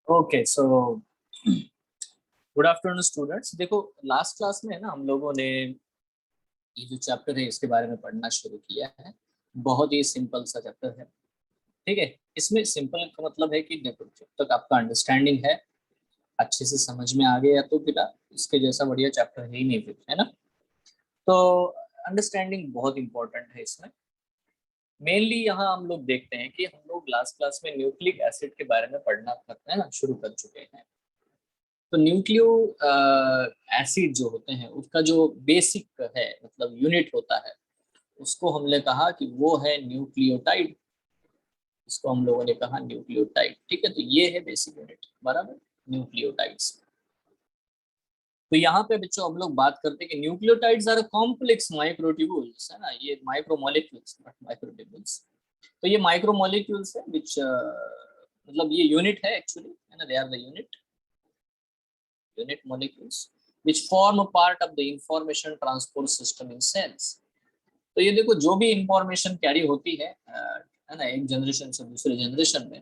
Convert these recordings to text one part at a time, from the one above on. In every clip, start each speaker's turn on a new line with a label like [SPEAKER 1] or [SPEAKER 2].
[SPEAKER 1] Okay so good afternoon students. देखो, last class में ना हम लोगों ने ये जो चैप्टर है इसके बारे में पढ़ना शुरू किया है। बहुत ही सिंपल सा चैप्टर है। ठीक है, इसमें सिंपल का मतलब है कि देखो, जब तक आपका अंडरस्टैंडिंग है, अच्छे से समझ में आ गया तो फिर इसके जैसा बढ़िया चैप्टर है ही नहीं फिर, है ना। तो अंडरस्टैंडिंग बहुत इंपॉर्टेंट है इसमें। मेनली यहाँ हम लोग देखते हैं कि हम लोग लास्ट क्लास में न्यूक्लिक एसिड के बारे में पढ़ना करते हैं ना, शुरू कर चुके हैं। तो न्यूक्लियो एसिड जो होते हैं उसका जो बेसिक है, मतलब यूनिट होता है, उसको हमने कहा कि वो है न्यूक्लियोटाइड। इसको हम लोगों ने कहा न्यूक्लियोटाइड। ठीक है, तो ये है बेसिक यूनिट, बराबर, न्यूक्लियोटाइड्स। तो यहाँ पे बच्चों हम लोग बात करते हैं कि न्यूक्लियोटाइड्स आर कॉम्प्लेक्स माइक्रोट्यूब्यूल्स, है ना, ये माइक्रोमोलिक्यूल्स नॉट माइक्रोट्यूब्यूल्स। तो ये माइक्रोमोलिक्यूल्स है विच मतलब ये यूनिट है एक्चुअली, है ना, they are the unit molecules which form a part of the information transport system in cells। तो ये देखो, जो भी इंफॉर्मेशन कैरी होती है ना, एक जनरेशन से दूसरे जनरेशन में,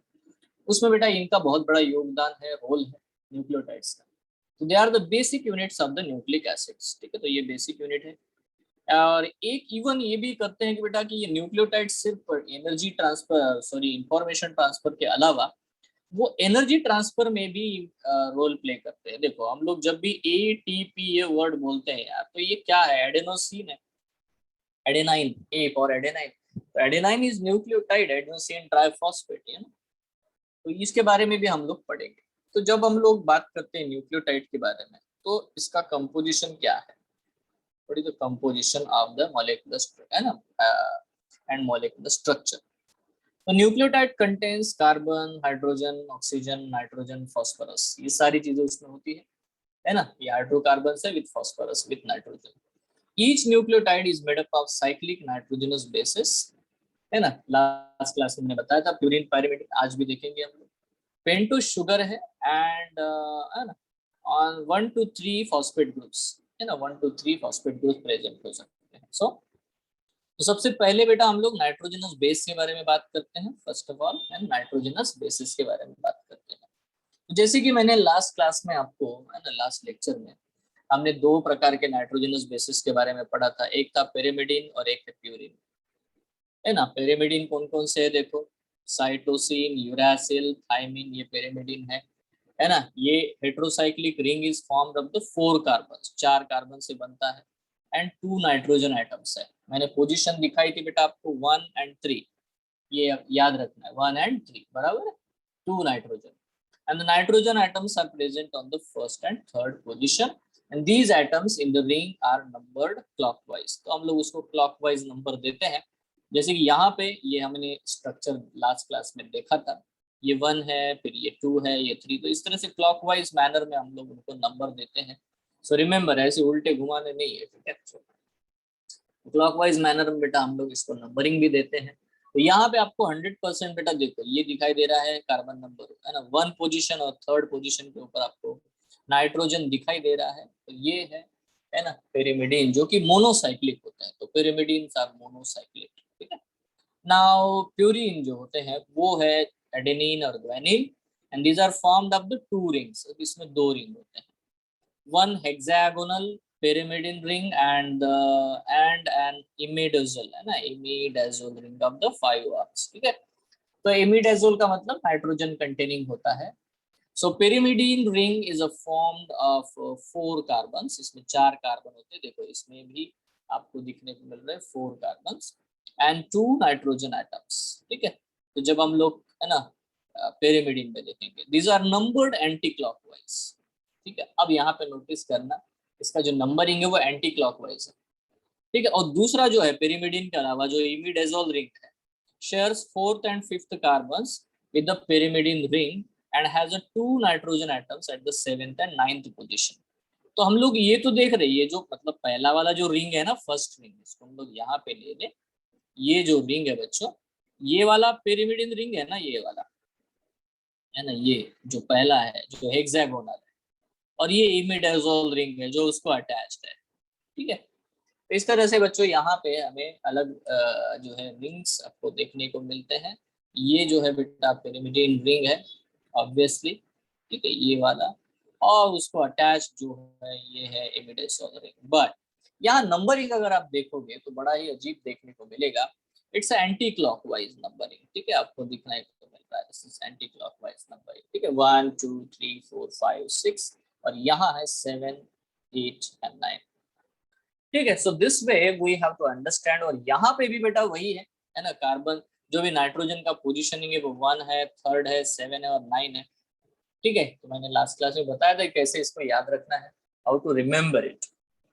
[SPEAKER 1] उसमें बेटा इनका बहुत बड़ा योगदान है, रोल है न्यूक्लियोटाइड्स का। तो they are the basic units of the nucleic acids. ठीक है, तो ये बेसिक यूनिट है। और एक इवन ये भी करते हैं कि बेटा कि ये न्यूक्लियोटाइड सिर्फ energy transfer, sorry, information transfer के अलावा वो एनर्जी ट्रांसफर में भी रोल प्ले करते हैं। देखो, हम लोग जब भी एटीपी ये वर्ड बोलते हैं यार, तो ये क्या है? एडेनोसिन है, एडेनाइन, ए फॉर एडेनाइन। तो adenine is nucleotide adenosine triphosphate, है ना। तो इसके बारे में भी हम लोग पढ़ेंगे। तो जब हम लोग बात करते हैं न्यूक्लियोटाइड के बारे में, तो इसका कंपोजिशन क्या है? What is the composition of the molecular, है ना, एंड मॉलिक्यूलर स्ट्रक्चर। तो nucleotide contains carbon, hydrogen, oxygen, nitrogen, phosphorus, ये सारी चीजें उसमें होती है ना। ये हाइड्रोकार्बन है with phosphorus with nitrogen. Each nucleotide is made up of cyclic nitrogenous bases, है ना। लास्ट क्लास में मैंने बताया था प्यूरिन पायरिमिडिन, आज भी देखेंगे हम लोग। पेंटोस शुगर है एंड, है ना, ऑन 1 to 3 फॉस्फेट ग्रुप्स, है ना, 1 to 3 फॉस्फेट ग्रुप प्रेजेंट हो सकते हैं। सो तो सबसे पहले बेटा हम लोग नाइट्रोजनस बेस के बारे में बात करते हैं, first of all, and nitrogenous bases के बारे में बात करते हैं। तो जैसे कि मैंने लास्ट क्लास में आपको, है ना, लास्ट लेक्चर में हमने दो प्रकार के नाइट्रोजनस बेसिस के बारे में पढ़ा था। एक था पेरिमिडीन और एक है प्यूरिन, है ना। पेरिमिडीन कौन कौन से है? देखो, साइटोसिन, यूरासिल, थाइमिन, ये पेरिमिडीन है ना। ये heterocyclic ring is formed of the 4 carbon, 4 carbon से बनता है, एंड 2 नाइट्रोजन एटम्स है। मैंने पोजीशन दिखाई थी बेटा आपको 1 and 3, ये याद रखना है, 1 and 3, बराबर है, 2 nitrogen. And the nitrogen atoms are present on the first and third position, and these atoms in the ring are numbered clockwise। तो हम लोग उसको clockwise नंबर देते हैं। जैसे कि यहाँ पे ये हमने स्ट्रक्चर लास्ट क्लास में देखा था, ये 1 है, फिर ये 2 है, ये 3। तो इस तरह से क्लॉकवाइज मैनर में हम लोग उनको नंबर देते हैं। सो रिमेम्बर, ऐसे उल्टे घुमाने नहीं है, ठीक है। क्लॉकवाइज मैनर में बेटा हम लोग इसको नंबरिंग भी देते हैं। तो यहाँ पे आपको 100% बेटा देखो ये दिखाई दे रहा है कार्बन नंबर, है ना, 1 पोजीशन और 3rd पोजीशन के ऊपर आपको नाइट्रोजन दिखाई दे रहा है। तो ये है ना, पेरिमिडीन, जो कि मोनोसाइक्लिक होता है। तो पेरिमिडीन आर मोनोसाइक्लिक, ठीक है। नाउ प्यूरिन जो होते हैं वो है एडेनिन और guanine, and these are formed of the 2 rings. इसमें 2 रिंग होते हैं, one hexagonal pyrimidine ring and an imidazole, है ना, imidazole ring of the 5 arcs, ठीक है। तो imidazole का मतलब नाइट्रोजन कंटेनिंग होता है। सो pyrimidine ring is a formed of 4 carbons, इसमें 4 कार्बन होते हैं। देखो इसमें भी आपको दिखने को मिल रहे हैं 4 कार्बन्स एंड 2 नाइट्रोजन एटम्स, ठीक है। तो जब हम लोग, है ना, pyrimidine में देखेंगे, these are numbered anti clockwise, ठीक है। अब यहाँ पे नोटिस करना, इसका जो नंबरिंग है वो एंटी क्लॉकवाइज है, ठीक है। और दूसरा जो है pyrimidine के अलावा जो imidazole रिंग है, shares 4th and 5th carbons with the pyrimidine ring and has a 2 nitrogen atoms at the 7th and 9th position। तो हम लोग ये तो देख रहे हैं, ये जो मतलब पहला वाला जो रिंग है ना, फर्स्ट रिंग, इसको हम लोग यहाँ पे ले लें। ये जो रिंग है बच्चों, ये वाला pyrimidine रिंग है ना, ये वाला, है ना, ये जो पहला है जो हेक्सागोनल है, और ये इमिडाजोल रिंग है जो उसको अटैच्ड है, ठीक है। तो इस तरह से बच्चों यहाँ पे हमें अलग जो है रिंग्स आपको देखने को मिलते हैं। ये जो है बेटा पिरिमिडीन रिंग है, ऑब्वियसली, ठीक है, ये वाला, और उसको अटैच जो है ये है इमिडाजोल रिंग। बट यहाँ नंबरिंग अगर आप देखोगे तो बड़ा ही अजीब देखने को मिलेगा। इट्स एंटी क्लॉकवाइज नंबरिंग, ठीक है, आपको दिखना को मिल रहा है, this is anti clockwise numbering, ठीक है, 1 2 3 4 5 6, और यहाँ है 7 8 एंड 9, ठीक है। So this way we have to understand. और यहाँ पे भी बेटा वही है ना, कार्बन जो भी नाइट्रोजन का पोजीशनिंग है वो 1 है, 3 है, 7 है और 9 है, ठीक है। तो मैंने लास्ट क्लास में बताया था कैसे इसको याद रखना है, हाउ टू रिमेम्बर इट,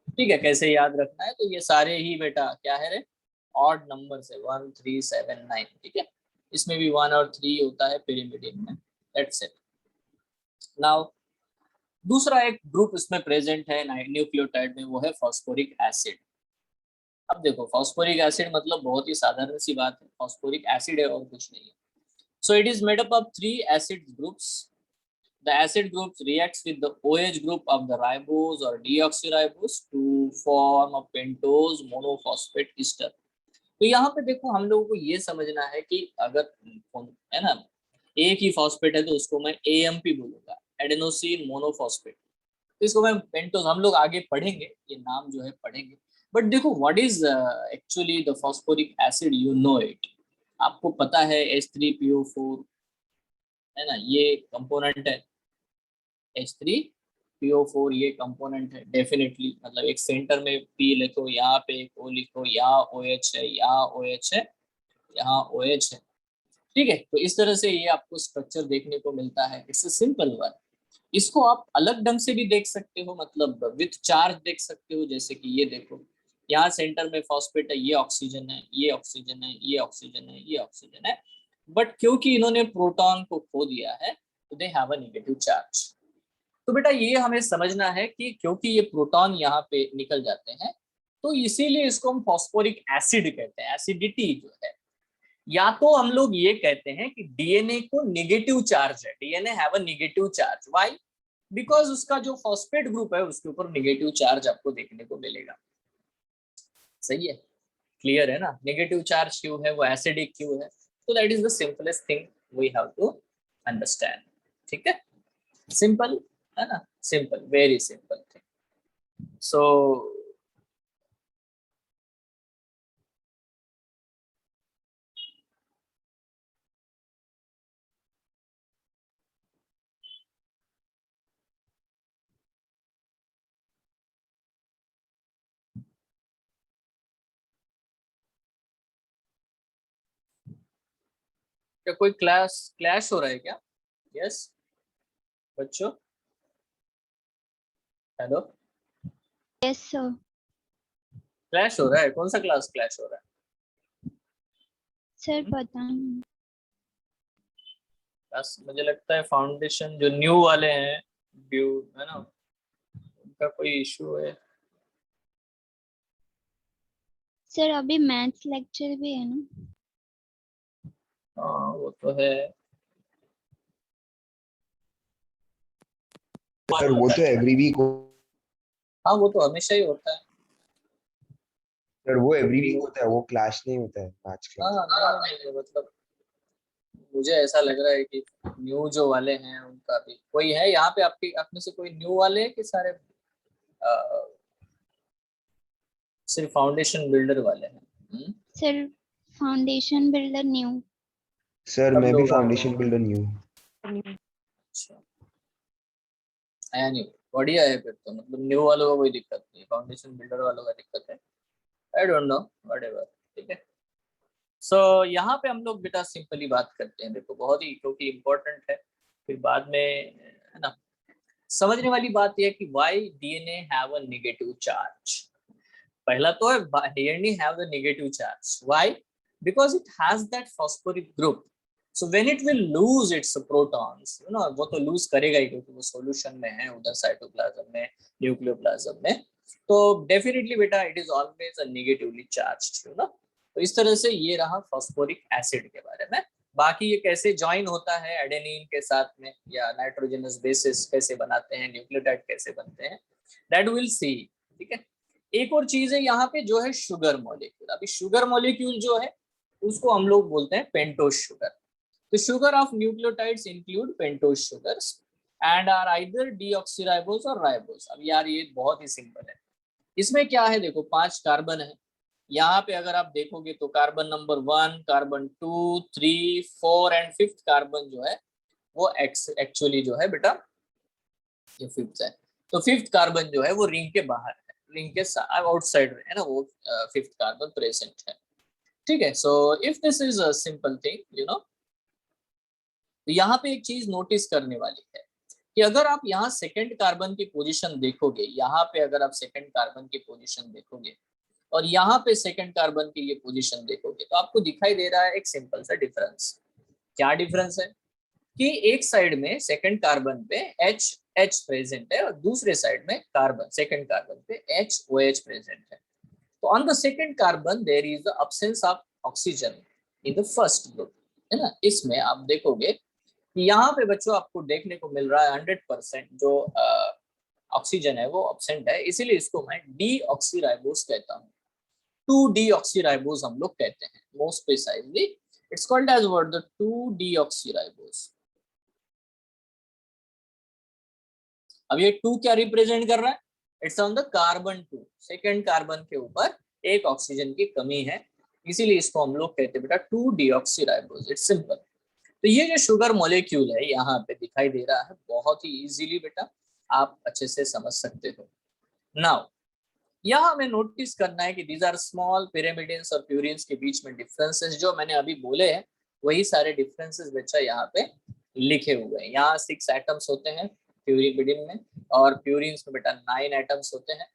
[SPEAKER 1] ठीक है, कैसे याद रखना है। तो ये सारे ही बेटा क्या है रे, ऑड नंबर है, 1 3 7 9, ठीक है। इसमें भी 1 और 3 होता है pyrimidine में, दैट्स इट। नाउ दूसरा एक ग्रुप इसमें प्रेजेंट है न्यूक्लियोटाइड में, वो है फॉस्फोरिक एसिड। अब देखो फॉस्फोरिक एसिड मतलब बहुत ही साधारण सी बात है, फॉस्फोरिक एसिड है और कुछ नहीं है। So it is made up of 3 acid groups. The acid group reacts with the OH group of the ribose or deoxyribose to form a pentose monophosphate ester। तो यहाँ पे देखो हम लोगों को ये समझना है कि अगर है ना एक ही फॉस्फेट है तो उसको मैं AMP बोलूंगा, एडेनोसिन मोनोफॉस्फेट। तो इसको मैं पेंटोज, हम लोग आगे पढ़ेंगे, ये नाम जो है पढ़ेंगे। बट देखो what is actually the phosphoric acid, you know it, आपको पता है H3PO4 है ना, ये कंपोनेंट है, H3PO4 ये कंपोनेंट है डेफिनेटली। मतलब एक सेंटर में P लिखो, यहाँ पे एक O लिखो, यहाँ OH है, यहाँ OH है, यहाँ OH है, ठीक है। तो इस तरह से ये आपको स्ट्रक्चर देखने को मिलता है। It's a simple one. इसको आप अलग ढंग से भी देख सकते हो, मतलब विथ चार्ज देख सकते हो, जैसे कि ये देखो, यहाँ सेंटर में फॉस्फेट है, ये ऑक्सीजन है, ये ऑक्सीजन है, ये ऑक्सीजन है, ये ऑक्सीजन है। बट क्योंकि इन्होंने प्रोटॉन को खो दिया है तो they have a negative charge. तो बेटा ये हमें समझना है कि क्योंकि ये प्रोटॉन यहाँ पे निकल जाते हैं तो इसीलिए इसको हम फॉस्फोरिक एसिड कहते हैं, एसिडिटी जो है। या तो हम लोग ये कहते हैं कि डीएनए को नेगेटिव चार्ज है, DNA have a negative charge, why, because उसका जो फॉस्फेट ग्रुप है उसके ऊपर नेगेटिव चार्ज आपको देखने को मिलेगा। सही है, क्लियर है ना, नेगेटिव चार्ज क्यों है, वो एसिडिक क्यों है। तो that is the simplest thing we have to understand, ठीक है, सिंपल है ना, simple, very simple thing. So क्या कोई क्लैश हो रहा है क्या? यस बच्चों, हेलो,
[SPEAKER 2] यस सर।
[SPEAKER 1] क्लैश हो रहा है, कौन सा क्लास क्लैश हो रहा है?
[SPEAKER 2] सर पता नहीं।
[SPEAKER 1] क्लास मुझे लगता है फाउंडेशन जो न्यू वाले हैं, ड्यू है ना, उनका कोई इशू है।
[SPEAKER 2] सर अभी मैथ्स लेक्चर भी है ना।
[SPEAKER 1] हाँ वो तो है।
[SPEAKER 3] सर वो तो एवरी वीक
[SPEAKER 1] हाँ वो तो हमेशा ही होता है।
[SPEAKER 3] सर वो एवरी वीक होता है, वो क्लास नहीं होता है आज
[SPEAKER 1] हाँ
[SPEAKER 3] क्लास।
[SPEAKER 1] नहीं, मतलब मुझे ऐसा लग रहा है कि न्यू जो वाले हैं उनका भी कोई है यहाँ पे, आपके अपने से कोई न्यू वाले हैं कि सारे सिर्फ फाउंडेशन बिल्डर वाले हैं?
[SPEAKER 2] Sir foundation builder new.
[SPEAKER 3] Sir
[SPEAKER 1] सब
[SPEAKER 3] मैं भी
[SPEAKER 1] लोग आ गए
[SPEAKER 3] फाउंडेशन
[SPEAKER 1] हैं।
[SPEAKER 3] Builder new.
[SPEAKER 1] अच्छा, आया नहीं, बढ़िया है फिर तो, मतलब न्यू वालों को कोई दिक्कत नहीं, फाउंडेशन बिल्डर वालों का दिक्कत है, आई डोंट नो व्हाटएवर, ठीक है। सो यहाँ पे हम लोग बेटा सिंपली बात करते हैं, देखो बहुत ही क्योंकि इम्पोर्टेंट है, फिर बाद में है ना समझने वाली बात यह है कि why DNA have a negative charge. पहला तो है DNA have the negative charge, why, because it has that phosphoric group. So when it will lose its protons, you know, वो तो लूज करेगा ही क्योंकि वो सॉल्यूशन में है उधर साइटोप्लाज्म में, न्यूक्लियोप्लाज्म में, तो डेफिनेटली बेटा it is always a negatively charged, you know. तो इस तरह से ये रहा फॉस्फोरिक एसिड के बारे में। बाकी ये कैसे ज्वाइन होता है एडेनिन के साथ में, या नाइट्रोजनस बेसिस कैसे बनाते हैं, न्यूक्लियोटाइड कैसे बनते हैं, दैट विल सी, ठीक है। एक और चीज है यहाँ पे जो है शुगर मॉलिक्यूल। अभी शुगर मॉलिक्यूल जो है उसको हम लोग बोलते हैं पेंटोज शुगर। तो sugar of nucleotides include pentose sugars and are either deoxyribose or ribose। अब यार ये बहुत ही सिंपल है। इसमें क्या है, देखो 5 कार्बन है यहाँ पे, अगर आप देखोगे तो carbon number 1, carbon 2, 3, 4 and 5th carbon जो है वो एक्चुअली जो है बेटा ये 5th है। तो 5th कार्बन जो है वो रिंग के बाहर है, रिंग के आउटसाइड है ना, वो 5th कार्बन प्रेजेंट है। ठीक है, so if this is a simple thing you know, तो यहाँ पे एक चीज नोटिस करने वाली है कि अगर आप यहाँ सेकंड कार्बन की पोजीशन देखोगे, यहाँ पे अगर आप सेकंड कार्बन की पोजीशन देखोगे और यहाँ पे सेकंड कार्बन की ये पोजीशन देखोगे, तो आपको दिखाई दे रहा है एक सिंपल सा डिफरेंस। क्या डिफरेंस है कि एक साइड में सेकंड कार्बन पे H प्रेजेंट है और दूसरे साइड में कार्बन सेकंड कार्बन पे HOH प्रेजेंट है। तो on the second carbon there is the absence of oxygen in the first group, है ना। इसमें आप देखोगे कि यहाँ पे बच्चों आपको देखने को मिल रहा है 100% जो ऑक्सीजन है वो एब्सेंट है, इसीलिए इसको मैं डीऑक्सीराइबोस कहता हूँ। 2-deoxyribose हम लोग कहते हैं, most precisely it's called as what, the 2-deoxyribose। अब ये 2 क्या रिप्रेजेंट कर रहा है, it's on the carbon 2, second carbon के ऊपर एक ऑक्सीजन की कमी है, इसीलिए इसको हम लोग कहते हैं बेटा 2-deoxyribose। It's simple. तो ये जो शुगर मॉलिक्यूल है यहाँ पे दिखाई दे रहा है, बहुत ही इजीली बेटा आप अच्छे से समझ सकते हो। नाउ यहाँ हमें नोटिस करना है कि दीज आर स्मॉल पिरामिडिन्स और प्यूरिन्स के बीच में डिफरेंसेस जो मैंने अभी बोले हैं वही सारे डिफरेंसेस बच्चा यहाँ पे लिखे हुए हैं। यहाँ 6 एटम्स होते हैं प्यूरिमिडिन में और प्यूरिन्स में बेटा 9 एटम्स होते हैं।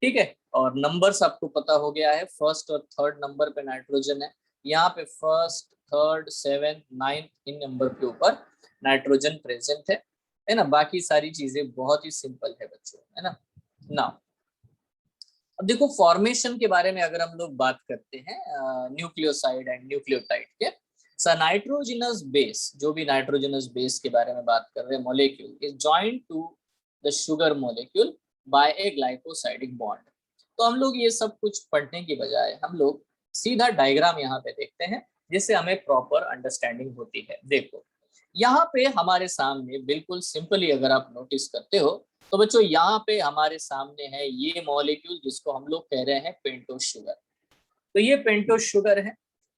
[SPEAKER 1] ठीक है, और नंबर्स आपको पता हो गया है, फर्स्ट और थर्ड नंबर पे नाइट्रोजन है, यहाँ पे फर्स्ट, थर्ड, 7th, 9th इन नंबर के ऊपर नाइट्रोजन प्रेजेंट है ना। बाकी सारी चीजें बहुत ही सिंपल है बच्चों, है ना। नाउ अब देखो फॉर्मेशन के बारे में अगर हम लोग बात करते हैं न्यूक्लियोसाइड एंड न्यूक्लियोटाइड के, नाइट्रोजनस बेस, जो भी नाइट्रोजनस बेस के बारे में बात कर रहे हैं, molecule is joined to the sugar molecule by a glycosidic bond. तो हम लोग ये सब कुछ पढ़ने की बजाय हम लोग सीधा डायग्राम यहाँ पे देखते हैं जिससे हमें प्रॉपर अंडरस्टैंडिंग होती है। देखो यहाँ पे हमारे सामने बिल्कुल सिंपली अगर आप नोटिस करते हो तो बच्चों यहाँ पे हमारे सामने है ये मॉलिक्यूल जिसको हम लोग कह रहे हैं पेंटोस शुगर। तो ये पेंटोस शुगर है,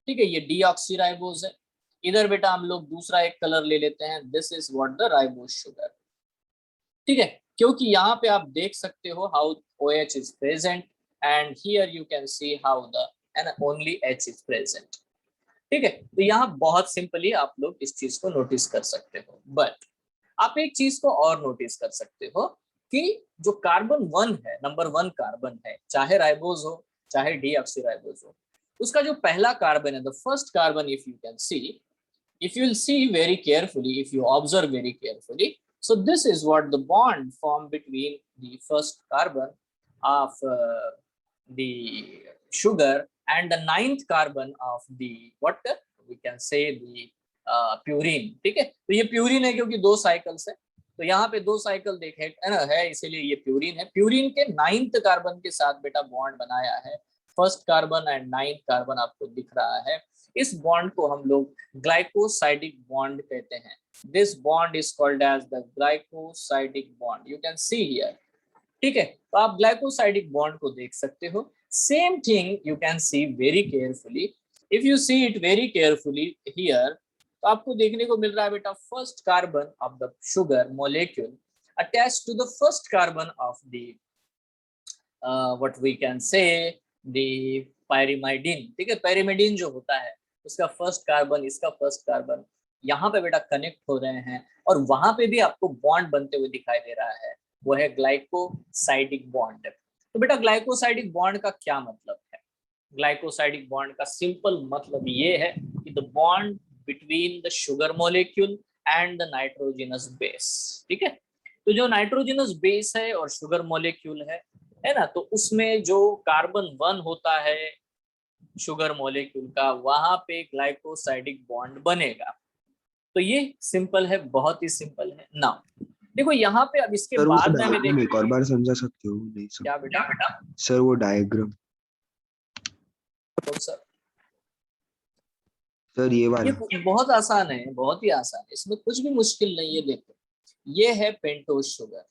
[SPEAKER 1] ठीक है, ये डीऑक्सीराइबोस है। इधर बेटा हम लोग दूसरा एक कलर ले लेते हैं, this is what the ribose sugar. ठीक है, क्योंकि यहाँ पे आप देख सकते हो how OH is present and here you can see how the end only H is present. ठीक है, तो यहाँ बहुत सिंपली आप लोग इस चीज को नोटिस कर सकते हो। बट आप एक चीज को और नोटिस कर सकते हो कि जो कार्बन 1 है, नंबर 1 कार्बन है, चाहे राइबोस हो चाहे डीऑक्सीराइबोस हो, उसका जो पहला कार्बन है, the first carbon, if you can C, if you'll see very carefully, if you observe very carefully, so this is what the bond formed between the first carbon of the sugar and the 9th carbon of the what we can say the purine. ठीक है, तो ये purine है क्योंकि 2 cycles है, तो यहाँ पे 2 साइकिल देखे है ना, है इसीलिए ये प्यूरिन है। प्यूरिन के 9th कार्बन के साथ बेटा बॉन्ड बनाया है, first carbon and 9th carbon आपको दिख रहा है। इस बॉन्ड को हम लोग ग्लाइकोसाइडिक बॉन्ड कहते हैं। This bond is called as the glycosidic bond, you can see here. ठीक है, तो आप ग्लाइकोसाइडिक बॉन्ड को देख सकते हो। Same thing you can see very carefully, if you see it very carefully here, तो आपको देखने को मिल रहा है बेटा first carbon of the sugar molecule attached to the first carbon of the what we can say the pyrimidine. ठीक है, पायरिमिडीन जो होता है उसका फर्स्ट कार्बन, इसका फर्स्ट कार्बन यहाँ पे बेटा कनेक्ट हो रहे हैं और वहां पे भी आपको बॉन्ड बनते हुए दिखाई दे रहा है, वो है ग्लाइकोसाइडिक बॉन्ड। तो बेटा ग्लाइकोसाइडिक बॉन्ड का क्या मतलब है? ग्लाइकोसाइडिक बॉन्ड का सिंपल मतलब ये है कि the bond between the sugar molecule and the nitrogenous base. ठीक है, तो जो नाइट्रोजनस बेस है और शुगर मॉलिक्यूल है ना, तो उसमें जो कार्बन 1 होता है शुगर मॉलिक्यूल का, वहां पे ग्लाइकोसाइडिक बॉन्ड बनेगा। तो ये सिंपल है, बहुत ही सिंपल है ना। देखो यहाँ पे अब इसके बाद में हमें
[SPEAKER 3] एक और बार समझा सकते हो? नहीं
[SPEAKER 1] क्या बेटा?
[SPEAKER 3] सर वो डायग्राम सर ये वाला
[SPEAKER 1] ये बहुत आसान है, बहुत ही आसान है, इसमें कुछ भी मुश्किल नहीं है। देखो ये है पेंटोज शुगर,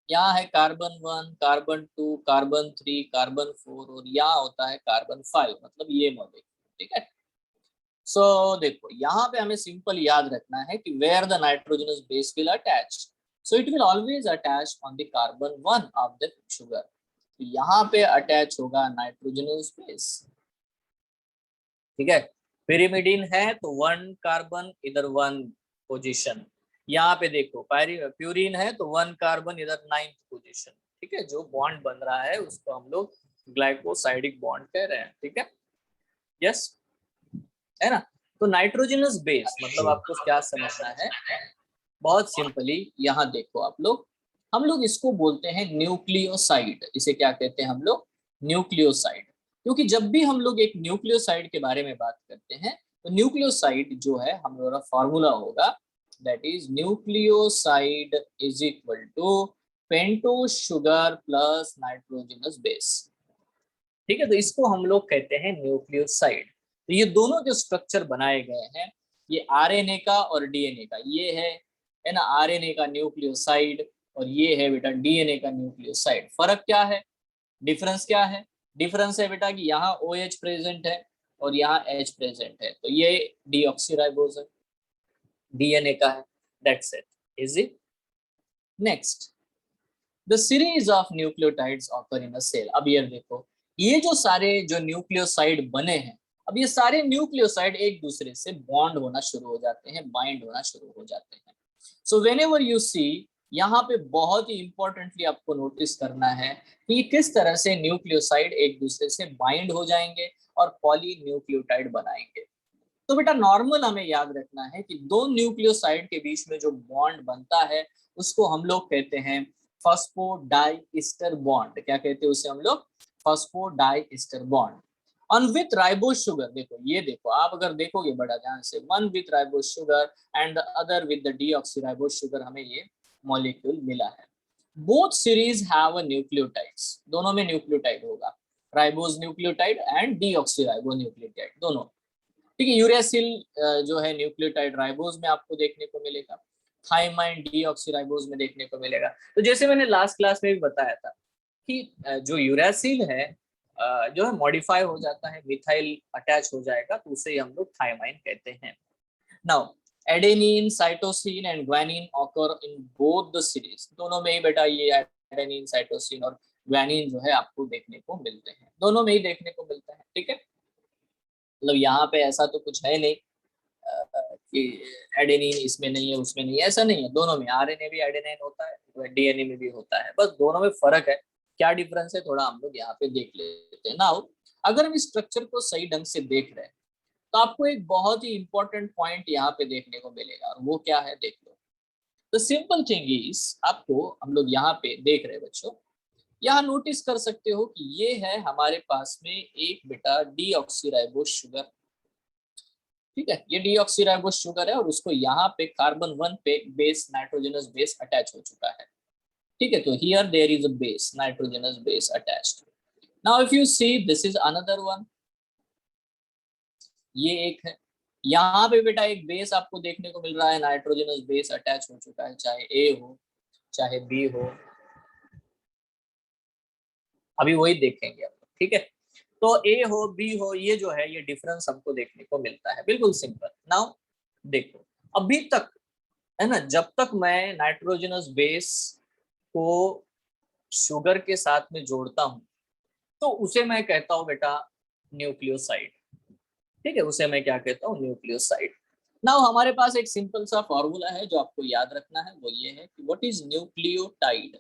[SPEAKER 1] यहाँ है कार्बन 1, कार्बन 2, कार्बन 3, कार्बन 4 और यहाँ होता है कार्बन 5, मतलब ये मॉलिक्यूल। ठीक है, सो देखो यहाँ पे हमें सिंपल याद रखना है कि where the nitrogenous base will attach, so it will always attach on the carbon 1 of the sugar. यहाँ पे अटैच होगा नाइट्रोजनस बेस। ठीक है, pyrimidine है तो 1 कार्बन इधर 1 पोजीशन, यहाँ पे देखो प्यूरिन है तो 1 कार्बन इधर 9th पोजीशन। ठीक है, जो बॉन्ड बन रहा है उसको हम लोग ग्लाइकोसाइडिक बॉन्ड कह रहे हैं। ठीक है, यस, है ना। तो नाइट्रोजनस बेस मतलब आपको क्या समझना है, बहुत सिंपली यहाँ देखो आप लोग, हम लोग इसको बोलते हैं न्यूक्लियोसाइड। इसे क्या कहते हैं हम लोग, न्यूक्लियोसाइड। क्योंकि जब भी हम लोग एक न्यूक्लियोसाइड के बारे में बात करते हैं तो न्यूक्लियोसाइड जो है हम लोग का फॉर्मूला होगा, that is nucleoside is equal to pentose sugar plus nitrogenous base. ठीक है, तो इसको हम लोग कहते हैं न्यूक्लियोसाइड। तो ये दोनों जो स्ट्रक्चर बनाए गए हैं, ये आरएनए का और डीएनए का, ये है ना, आरएनए का न्यूक्लियोसाइड और ये है बेटा डीएनए का न्यूक्लियोसाइड। फर्क क्या है, डिफरेंस क्या है, डिफरेंस है बेटा कि यहाँ OH प्रेजेंट है और यहाँ H प्रेजेंट है, तो ये डीऑक्सीराइबोज है, डीएनए का है, that's it, is it. Next, the series of nucleotides occur in a cell. अब ये देखो, ये जो सारे जो न्यूक्लियोसाइड बने हैं, अब ये सारे न्यूक्लियोसाइड एक दूसरे से बॉन्ड होना शुरू हो जाते हैं, बाइंड होना शुरू हो जाते हैं। सो व्हेनेवर यू सी, यहाँ पे बहुत ही इंपॉर्टेंटली आपको नोटिस करना है कि किस तरह से न्यूक्लियोसाइड एक दूसरे से बाइंड हो जाएंगे और पॉलीन्यूक्लियोटाइड बनाएंगे। तो बेटा नॉर्मल हमें याद रखना है कि दो न्यूक्लियोसाइड के बीच में जो बॉन्ड बनता है उसको हम लोग कहते हैं फॉस्फोडाइस्टर बॉन्ड। क्या कहते हैं उसे हम लोग, phosphodiester bond. On with ribose sugar, देखो ये देखो, आप अगर देखोगे बड़ा ध्यान से, one with ribose sugar and the other with the deoxyribose sugar, हमें ये मॉलिक्यूल मिला है। Both series have a nucleotides, दोनों में न्यूक्लियोटाइड होगा, ribose nucleotide and deoxyribo nucleotide दोनों। ठीक है, यूरेसिल जो है न्यूक्लियोटाइड राइबोज में आपको देखने को मिलेगा, थाइमाइन डीऑक्सीराइबोज में देखने को मिलेगा। तो जैसे मैंने लास्ट क्लास में भी बताया था कि जो यूरेसिल है जो है मॉडिफाई हो जाता है, मिथाइल अटैच हो जाएगा तो उसे हम लोग थाइमाइन कहते हैं। Now adenine, cytosine and guanine occur in both the series, दोनों में ही बेटा ये एडेनिन, साइटोसिन और ग्वानिन जो है आपको देखने को मिलते हैं, दोनों में ही देखने को मिलता है। ठीक है, मतलब यहाँ पे ऐसा तो कुछ है नहीं कि एडेनिन इसमें नहीं है उसमें नहीं है, ऐसा नहीं है, दोनों में, आरएनए भी एडेनिन होता है, डीएनए में भी होता है, बस दोनों में फर्क है। क्या डिफरेंस है थोड़ा हम लोग यहाँ पे देख लेते हैं। नाउ अगर हम इस स्ट्रक्चर को सही ढंग से देख रहे हैं तो आपको एक बहुत ही इंपॉर्टेंट पॉइंट यहाँ पे देखने को मिलेगा, और वो क्या है देख लो। द सिंपल थिंग इज, आपको हम लोग यहाँ पे देख रहे हैं बच्चों, यहाँ नोटिस कर सकते हो कि ये है हमारे पास में एक बेटा डीऑक्सीराइबोज शुगर। ठीक है, ये डीऑक्सीराइबोज शुगर है और उसको यहाँ पे कार्बन 1 पे बेस, नाइट्रोजनस बेस अटैच हो चुका है। ठीक है, तो here there is a base, nitrogenous base attached. Now if you see, this is another one, ये एक है, यहाँ पे बेटा एक बेस आपको देखने को मिल रहा है, नाइट्रोजनस बेस अटैच हो चुका है, चाहे ए हो चाहे बी हो, अभी वही देखेंगे आप। ठीक है, तो ए हो बी हो, ये जो है ये डिफरेंस हमको देखने को मिलता है, बिल्कुल सिंपल। नाउ देखो, अभी तक है ना, जब तक मैं नाइट्रोजनस बेस को शुगर के साथ में जोड़ता हूं तो उसे मैं कहता हूं बेटा न्यूक्लियोसाइड। ठीक है, उसे मैं क्या कहता हूं, न्यूक्लियोसाइड। नाउ हमारे पास एक सिंपल सा फॉर्मूला है जो आपको याद रखना है, वो ये है कि व्हाट इज न्यूक्लियोटाइड।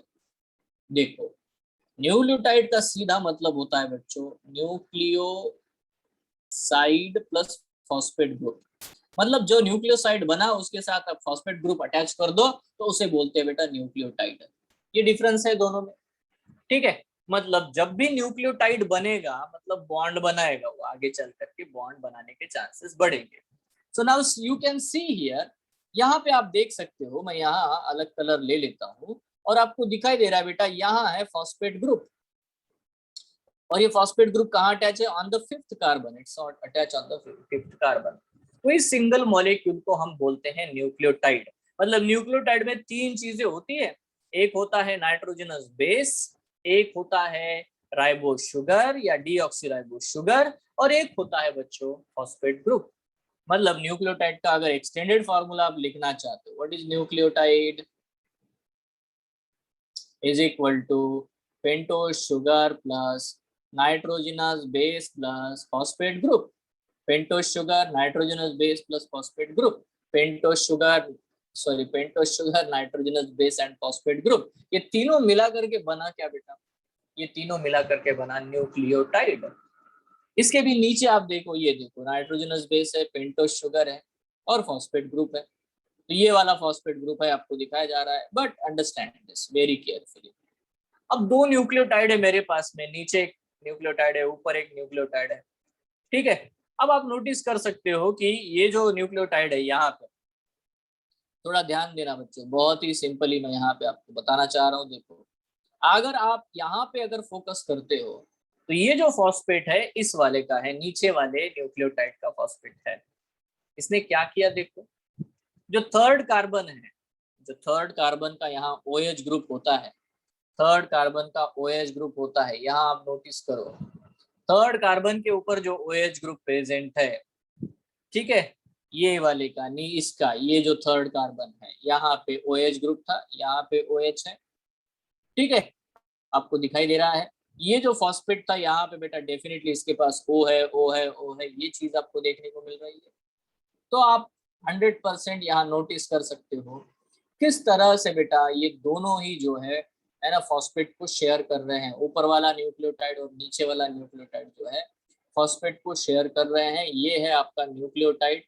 [SPEAKER 1] देखो, न्यूक्लियोटाइड का सीधा मतलब होता है बच्चों न्यूक्लियोसाइड प्लस फॉस्फेट ग्रुप। मतलब जो न्यूक्लियोसाइड बना उसके साथ आप फॉस्फेट ग्रुप अटैच कर दो तो उसे बोलते हैं बेटा न्यूक्लियोटाइड। ये डिफरेंस है दोनों में। ठीक है, मतलब जब भी न्यूक्लियोटाइड बनेगा मतलब बॉन्ड बनाएगा, वो आगे चल करके बॉन्ड बनाने के चांसेस बढ़ेंगे। So now you can see here, यहाँ पे आप देख सकते हो, मैं यहाँ अलग कलर ले लेता हूँ और आपको दिखाई दे रहा है बेटा, यहाँ है फॉस्फेट ग्रुप और ये फॉस्फेट ग्रुप कहाँ अटैच है, on the 5th carbon, it's not attach on the 5th carbon. तो इस सिंगल मॉलिक्यूल को हम बोलते हैं न्यूक्लियोटाइड। मतलब न्यूक्लियोटाइड में तीन चीजें होती है, एक होता है नाइट्रोजनस बेस, एक होता है राइबोस शुगर या डीऑक्सीराइबोस शुगर, और एक होता है बच्चों फॉस्फेट ग्रुप। मतलब न्यूक्लियोटाइड का अगर एक्सटेंडेड फॉर्मूला आप लिखना चाहते हो, what is nucleotide is equal to pentose sugar plus nitrogenous base plus phosphate group. Pentose sugar nitrogenous base plus phosphate group, pentose sugar pentose sugar nitrogenous base and phosphate group, ये तीनों मिला करके बना क्या बेटा, ये तीनों मिला करके बना न्यूक्लियोटाइड। इसके भी नीचे आप देखो, ये देखो नाइट्रोजनस बेस है, पेंटोस शुगर है और फॉस्फेट ग्रुप है। तो ये वाला फॉस्फेट ग्रुप है आपको दिखाया जा रहा है, but understand this very carefully. अब दो न्यूक्लियोटाइड है मेरे पास में, नीचे एक न्यूक्लियोटाइड है, ऊपर एक न्यूक्लियोटाइड है, ठीक है। अब आप नोटिस कर सकते हो कि ये जो न्यूक्लियोटाइड है यहाँ पे, थोड़ा ध्यान देना बच्चों, बहुत ही सिंपली मैं यहाँ पे आपको बताना चाह रहा हूँ। देखो अगर आप यहाँ पे अगर फोकस करते हो तो ये जो फॉस्फेट है इस वाले का है, नीचे वाले न्यूक्लियोटाइड का फॉस्फेट है। इसने क्या किया देखो, जो थर्ड कार्बन है, जो थर्ड कार्बन का यहाँ OH ग्रुप होता है, थर्ड कार्बन का OH ग्रुप होता है, यहाँ आप नोटिस करो थर्ड कार्बन के ऊपर जो OH ग्रुप प्रेजेंट है, ठीक है, ये वाले का नहीं इसका, ये जो थर्ड कार्बन है यहाँ पे OH ग्रुप था, यहाँ पे OH है, ठीक है, आपको दिखाई दे रहा है। ये जो फॉस्फेट था यहाँ पे बेटा डेफिनेटली इसके पास O है, O है, O है, ये चीज आपको देखने को मिल रही है। तो आप 100% यहाँ नोटिस कर सकते हो किस तरह से बेटा ये दोनों ही जो है ना फॉस्फेट को शेयर कर रहे हैं, ऊपर वाला न्यूक्लियोटाइड और नीचे वाला न्यूक्लियोटाइड जो है फॉस्फेट को शेयर कर रहे हैं। ये है आपका न्यूक्लियोटाइड,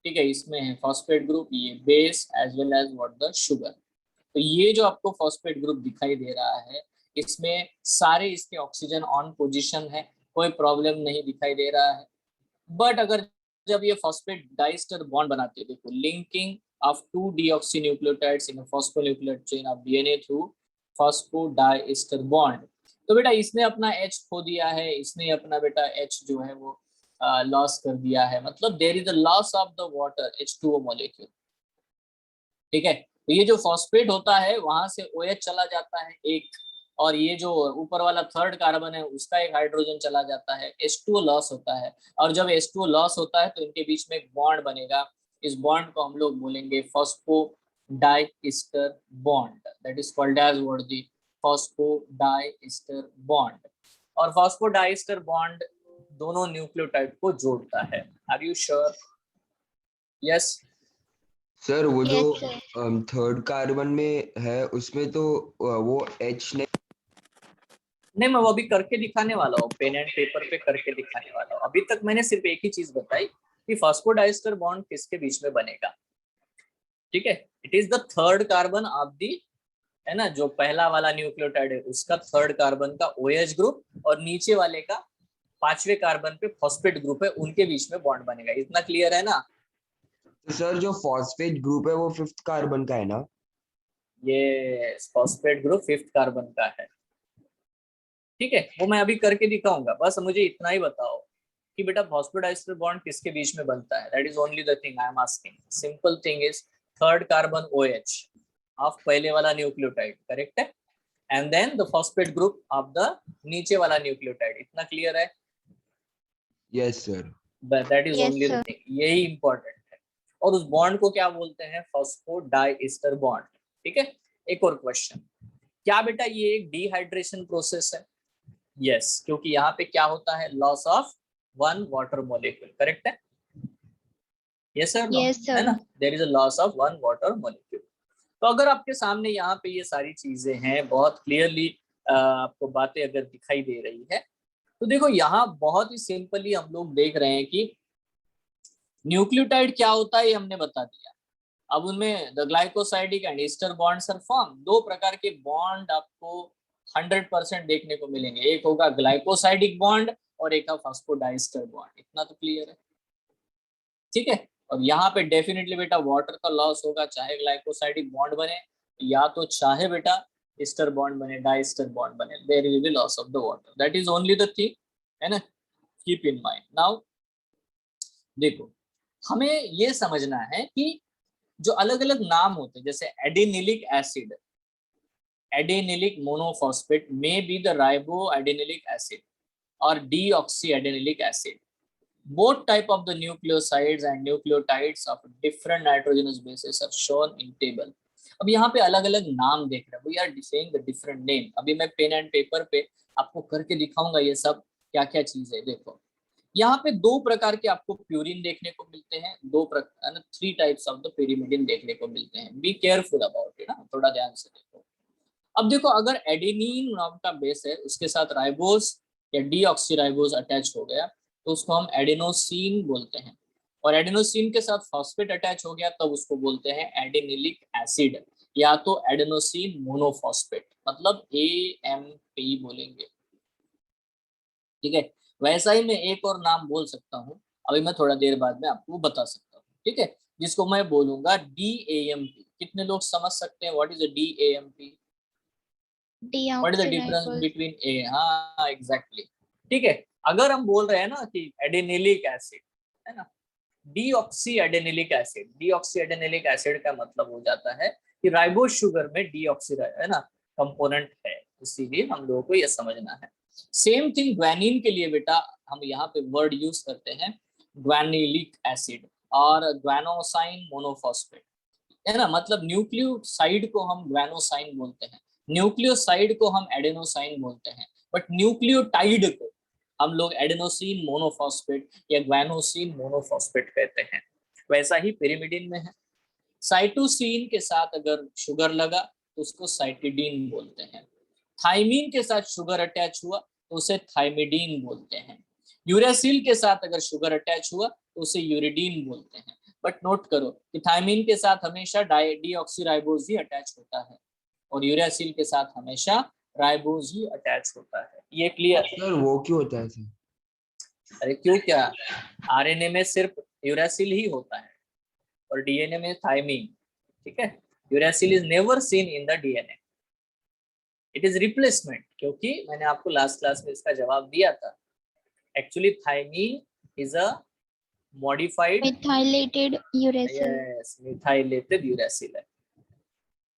[SPEAKER 1] ठीक है, इसमें है फॉस्फेट ग्रुप, ये base as well as what the sugar. तो ये जो आपको फॉस्फेट ग्रुप दिखाई दे रहा है इसमें सारे इसके ऑक्सीजन ऑन पोजीशन है, कोई प्रॉब्लम नहीं दिखाई दे रहा है। बट अगर जब ये फॉस्फेट डाइस्टर बॉन्ड बनाते हैं, देखो linking of two deoxynucleotides in a phosphonucleotide chain of DNA through phosphodiester bond, तो बेटा इसने अपना H खो दिया है, इसने अपना बेटा H जो है वो लॉस कर दिया है, मतलब there is a loss of the water H2O molecule, ठीक है। तो ये जो फॉस्फेट होता है वहां से OH चला जाता है एक, और ये जो ऊपर वाला थर्ड कार्बन है उसका एक हाइड्रोजन चला जाता है, H2O लॉस होता है, और जब H2O लॉस होता है तो इनके बीच में एक बॉन्ड बनेगा, इस बॉन्ड को हम लोग बोलेंगे phosphodiester bond, that is called as what the phosphodiester bond. और फॉस्फोडाइस्टर बॉन्ड दोनों न्यूक्लियोटाइड को जोड़ता है। Are you sure? Yes
[SPEAKER 3] sir वो जो
[SPEAKER 2] Yes, sir.
[SPEAKER 3] थर्ड कार्बन में है उसमें तो वो H
[SPEAKER 1] नहीं, मैं वो अभी करके दिखाने वाला हूँ, पेन एंड पेपर पे करके दिखाने वाला हूँ। अभी तक मैंने सिर्फ एक ही चीज बताई कि फॉस्फोडाइस्टर बॉन्ड किसके बीच में बनेगा, ठीक है, it is the third carbon of the, है ना, जो पहला वाला न्यूक्लियोटाइड है उसका थर्ड कार्बन का OH ग्रुप, और नीचे वाले का पांचवें कार्बन पे फॉस्फेट ग्रुप है, उनके बीच में बॉन्ड बनेगा। इतना क्लियर है ना?
[SPEAKER 3] तो सर जो फॉस्फेट ग्रुप है वो फिफ्थ कार्बन का है ना?
[SPEAKER 1] ये फॉस्फेट ग्रुप फिफ्थ कार्बन का है, ठीक है, वो मैं अभी करके दिखाऊंगा। बस मुझे इतना ही बताओ कि बेटा फॉस्फोडाइस्टर बॉन्ड किसके बीच में बनता है, that is only the thing I am asking. Simple thing is third carbon OH of पहले वाला न्यूक्लियोटाइड, करेक्ट है, and then the phosphate group of the नीचे वाला न्यूक्लियोटाइड। इतना क्लियर है?
[SPEAKER 3] Yes sir.
[SPEAKER 1] That is
[SPEAKER 2] Yes,
[SPEAKER 1] only the
[SPEAKER 2] sir.
[SPEAKER 1] Thing, यही important है। और उस बॉन्ड को क्या बोलते हैं? फॉस्फोडाइस्टर बॉन्ड, ठीक है। एक और क्वेश्चन, क्या बेटा ये एक डिहाइड्रेशन प्रोसेस है? यस, क्योंकि यहाँ पे क्या होता है, loss of one water molecule, correct है, यस सर नो,
[SPEAKER 2] Yes,
[SPEAKER 1] है
[SPEAKER 2] sir.
[SPEAKER 1] ना, there is a loss of one water molecule. तो अगर आपके सामने यहाँ पे ये सारी चीजें हैं, बहुत क्लियरली आपको बातें अगर दिखाई दे रही है, तो देखो यहाँ बहुत ही सिंपली हम लोग देख रहे हैं कि न्यूक्लियोटाइड क्या होता है ये हमने बता दिया। अब उनमें the glycosidic and ester bonds are form, दो प्रकार के बॉन्ड आपको 100% देखने को मिलेंगे, एक होगा ग्लाइकोसाइडिक बॉन्ड और एक है फॉस्फोडाइस्टर बॉन्ड। इतना तो क्लियर है, ठीक है। और यहाँ पे डेफिनेटली बेटा वाटर का लॉस होगा, चाहे ग्लाइकोसाइडिक बॉन्ड बने या तो चाहे बेटा ईस्टर बॉन्ड बने, डाइस्टर बॉन्ड बने, there will be loss of the water, that is only the thing, है ना, कीप इन माइंड। नाउ देखो हमें ये समझना है कि जो अलग अलग नाम होते हैं, जैसे adenylic acid, adenylic monophosphate may be the ribo adenylic acid और deoxy adenylic acid, both type of the nucleosides and nucleotides of different nitrogenous bases are shown in table. अब यहाँ पे अलग अलग नाम देख रहे हैं, we are defining the different name. अभी मैं पेन एंड पेपर पे आपको करके दिखाऊंगा ये सब क्या क्या चीज है। देखो यहाँ पे दो प्रकार के आपको प्यूरिन देखने को मिलते हैं, दो प्रकार, 3 टाइप्स ऑफ द pyrimidine देखने को मिलते हैं। बी केयरफुल अबाउट इट, ना थोड़ा ध्यान से देखो। अब देखो अगर एडेनिन नाम का बेस है, उसके साथ राइबोस या डीऑक्सीराइबोस अटैच हो गया तो उसको हम एडेनोसिन बोलते हैं, और एडेनोसिन के साथ फॉस्फेट अटैच हो गया तब उसको बोलते हैं एडेनिलिक एसिड या तो एडेनोसिन मोनोफॉस्फेट, मतलब AMP बोलेंगे। ठीक है, वैसा ही मैं एक और नाम बोल सकता हूँ, अभी मैं थोड़ा देर बाद में आपको बता सकता हूँ। ठीक है, जिसको मैं बोलूंगा DAMP। कितने लोग समझ सकते हैं what is DAMP? What is the difference
[SPEAKER 2] Deoxyribose.
[SPEAKER 1] Between a? हाँ एग्जैक्टली। ठीक है, अगर हम बोल रहे हैं ना कि एडेनिलिक एसिड है ना, deoxy adenylic acid, deoxy adenylic acid का मतलब हो जाता है कि राइबोस शुगर में डीऑक्सी है ना कंपोनेंट है, इसीलिए हम लोगों को यह समझना है। सेम थिंग ग्वानिन के लिए बेटा, हम यहाँ पे वर्ड यूज करते हैं ग्वानिलिक एसिड और ग्वानोसाइन मोनोफॉस्फेट, है ना, मतलब न्यूक्लियोसाइड को हम ग्वानोसाइन बोलते हैं, न्यूक्लियोसाइड को हम एडेनोसाइन बोलते हैं, बट न्यूक्लियोटाइड को हम लोग एडेनोसिन मोनोफॉस्फेट या ग्वानोसिन मोनोफॉस्फेट कहते हैं। वैसा ही pyrimidine में है, साइटोसिन के साथ अगर शुगर लगा तो उसको साइटिडीन बोलते हैं, थाइमीन के साथ शुगर अटैच हुआ तो उसे थाइमिडीन बोलते हैं, यूरासिल के साथ अगर शुगर अटैच हुआ तो उसे यूरिडीन बोलते हैं। बट नोट करो कि थाइमीन के साथ हमेशा डीऑक्सीराइबोज ही अटैच होता है और यूरासिल के साथ हमेशा राइबोज ही अटैच होता है। ये क्लियर है?
[SPEAKER 3] सर वो क्यों होता है सर?
[SPEAKER 1] अरे क्यों, क्या आरएनए में सिर्फ यूरासिल ही होता है और डीएनए में थाइमीन। ठीक है, uracil is never seen in the DNA, it is replacement, क्योंकि मैंने आपको लास्ट क्लास में इसका जवाब दिया था। Actually thymine is a modified,
[SPEAKER 2] Methylated uracil.
[SPEAKER 1] Yes methylated uracil है।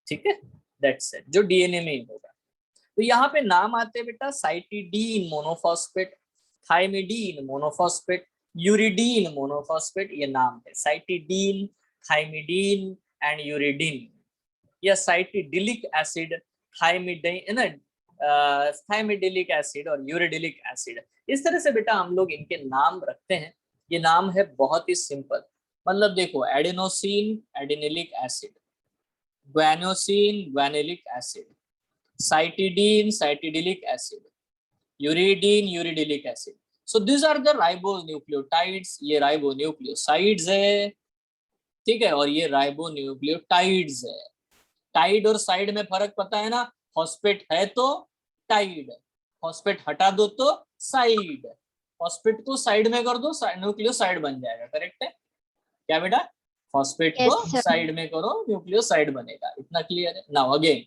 [SPEAKER 1] ठीक है, दैट्स इट, जो डीएनए में ही होगा। तो यहाँ पे नाम आते हैं बेटा cytidine monophosphate, thymidine monophosphate, uridine monophosphate, ये नाम है साइटिडीन, थाइमिडीन एंड यूरिडीन, या साइटिडिलिक एसिड, थाइमिडीन ना, थाइमिडिलिक एसिड और यूरिडिलिक एसिड। इस तरह से बेटा हम लोग इनके नाम रखते हैं। ये नाम है बहुत ही सिंपल, मतलब देखो adenosine adenylic acid, guanosine guanylic acid, cytidine cytidylic acid, uridine uridylic acid. So this are the ribonucleotides, ये राइबोन्यूक्लियोसाइड्स है। ठीक है, और ये राइबोन्यूक्लियोटाइड्स है। टाइड और साइड में फर्क पता है ना, फॉस्फेट है तो टाइड, फॉस्फेट हटा दो तो साइड, फॉस्फेट को साइड में कर दो न्यूक्लियोसाइड बन जाएगा। करेक्ट है क्या बेटा? फॉस्फेट
[SPEAKER 2] Yes,
[SPEAKER 1] को
[SPEAKER 2] sir.
[SPEAKER 1] साइड में करो न्यूक्लियोसाइड बनेगा। इतना क्लियर है? Now again,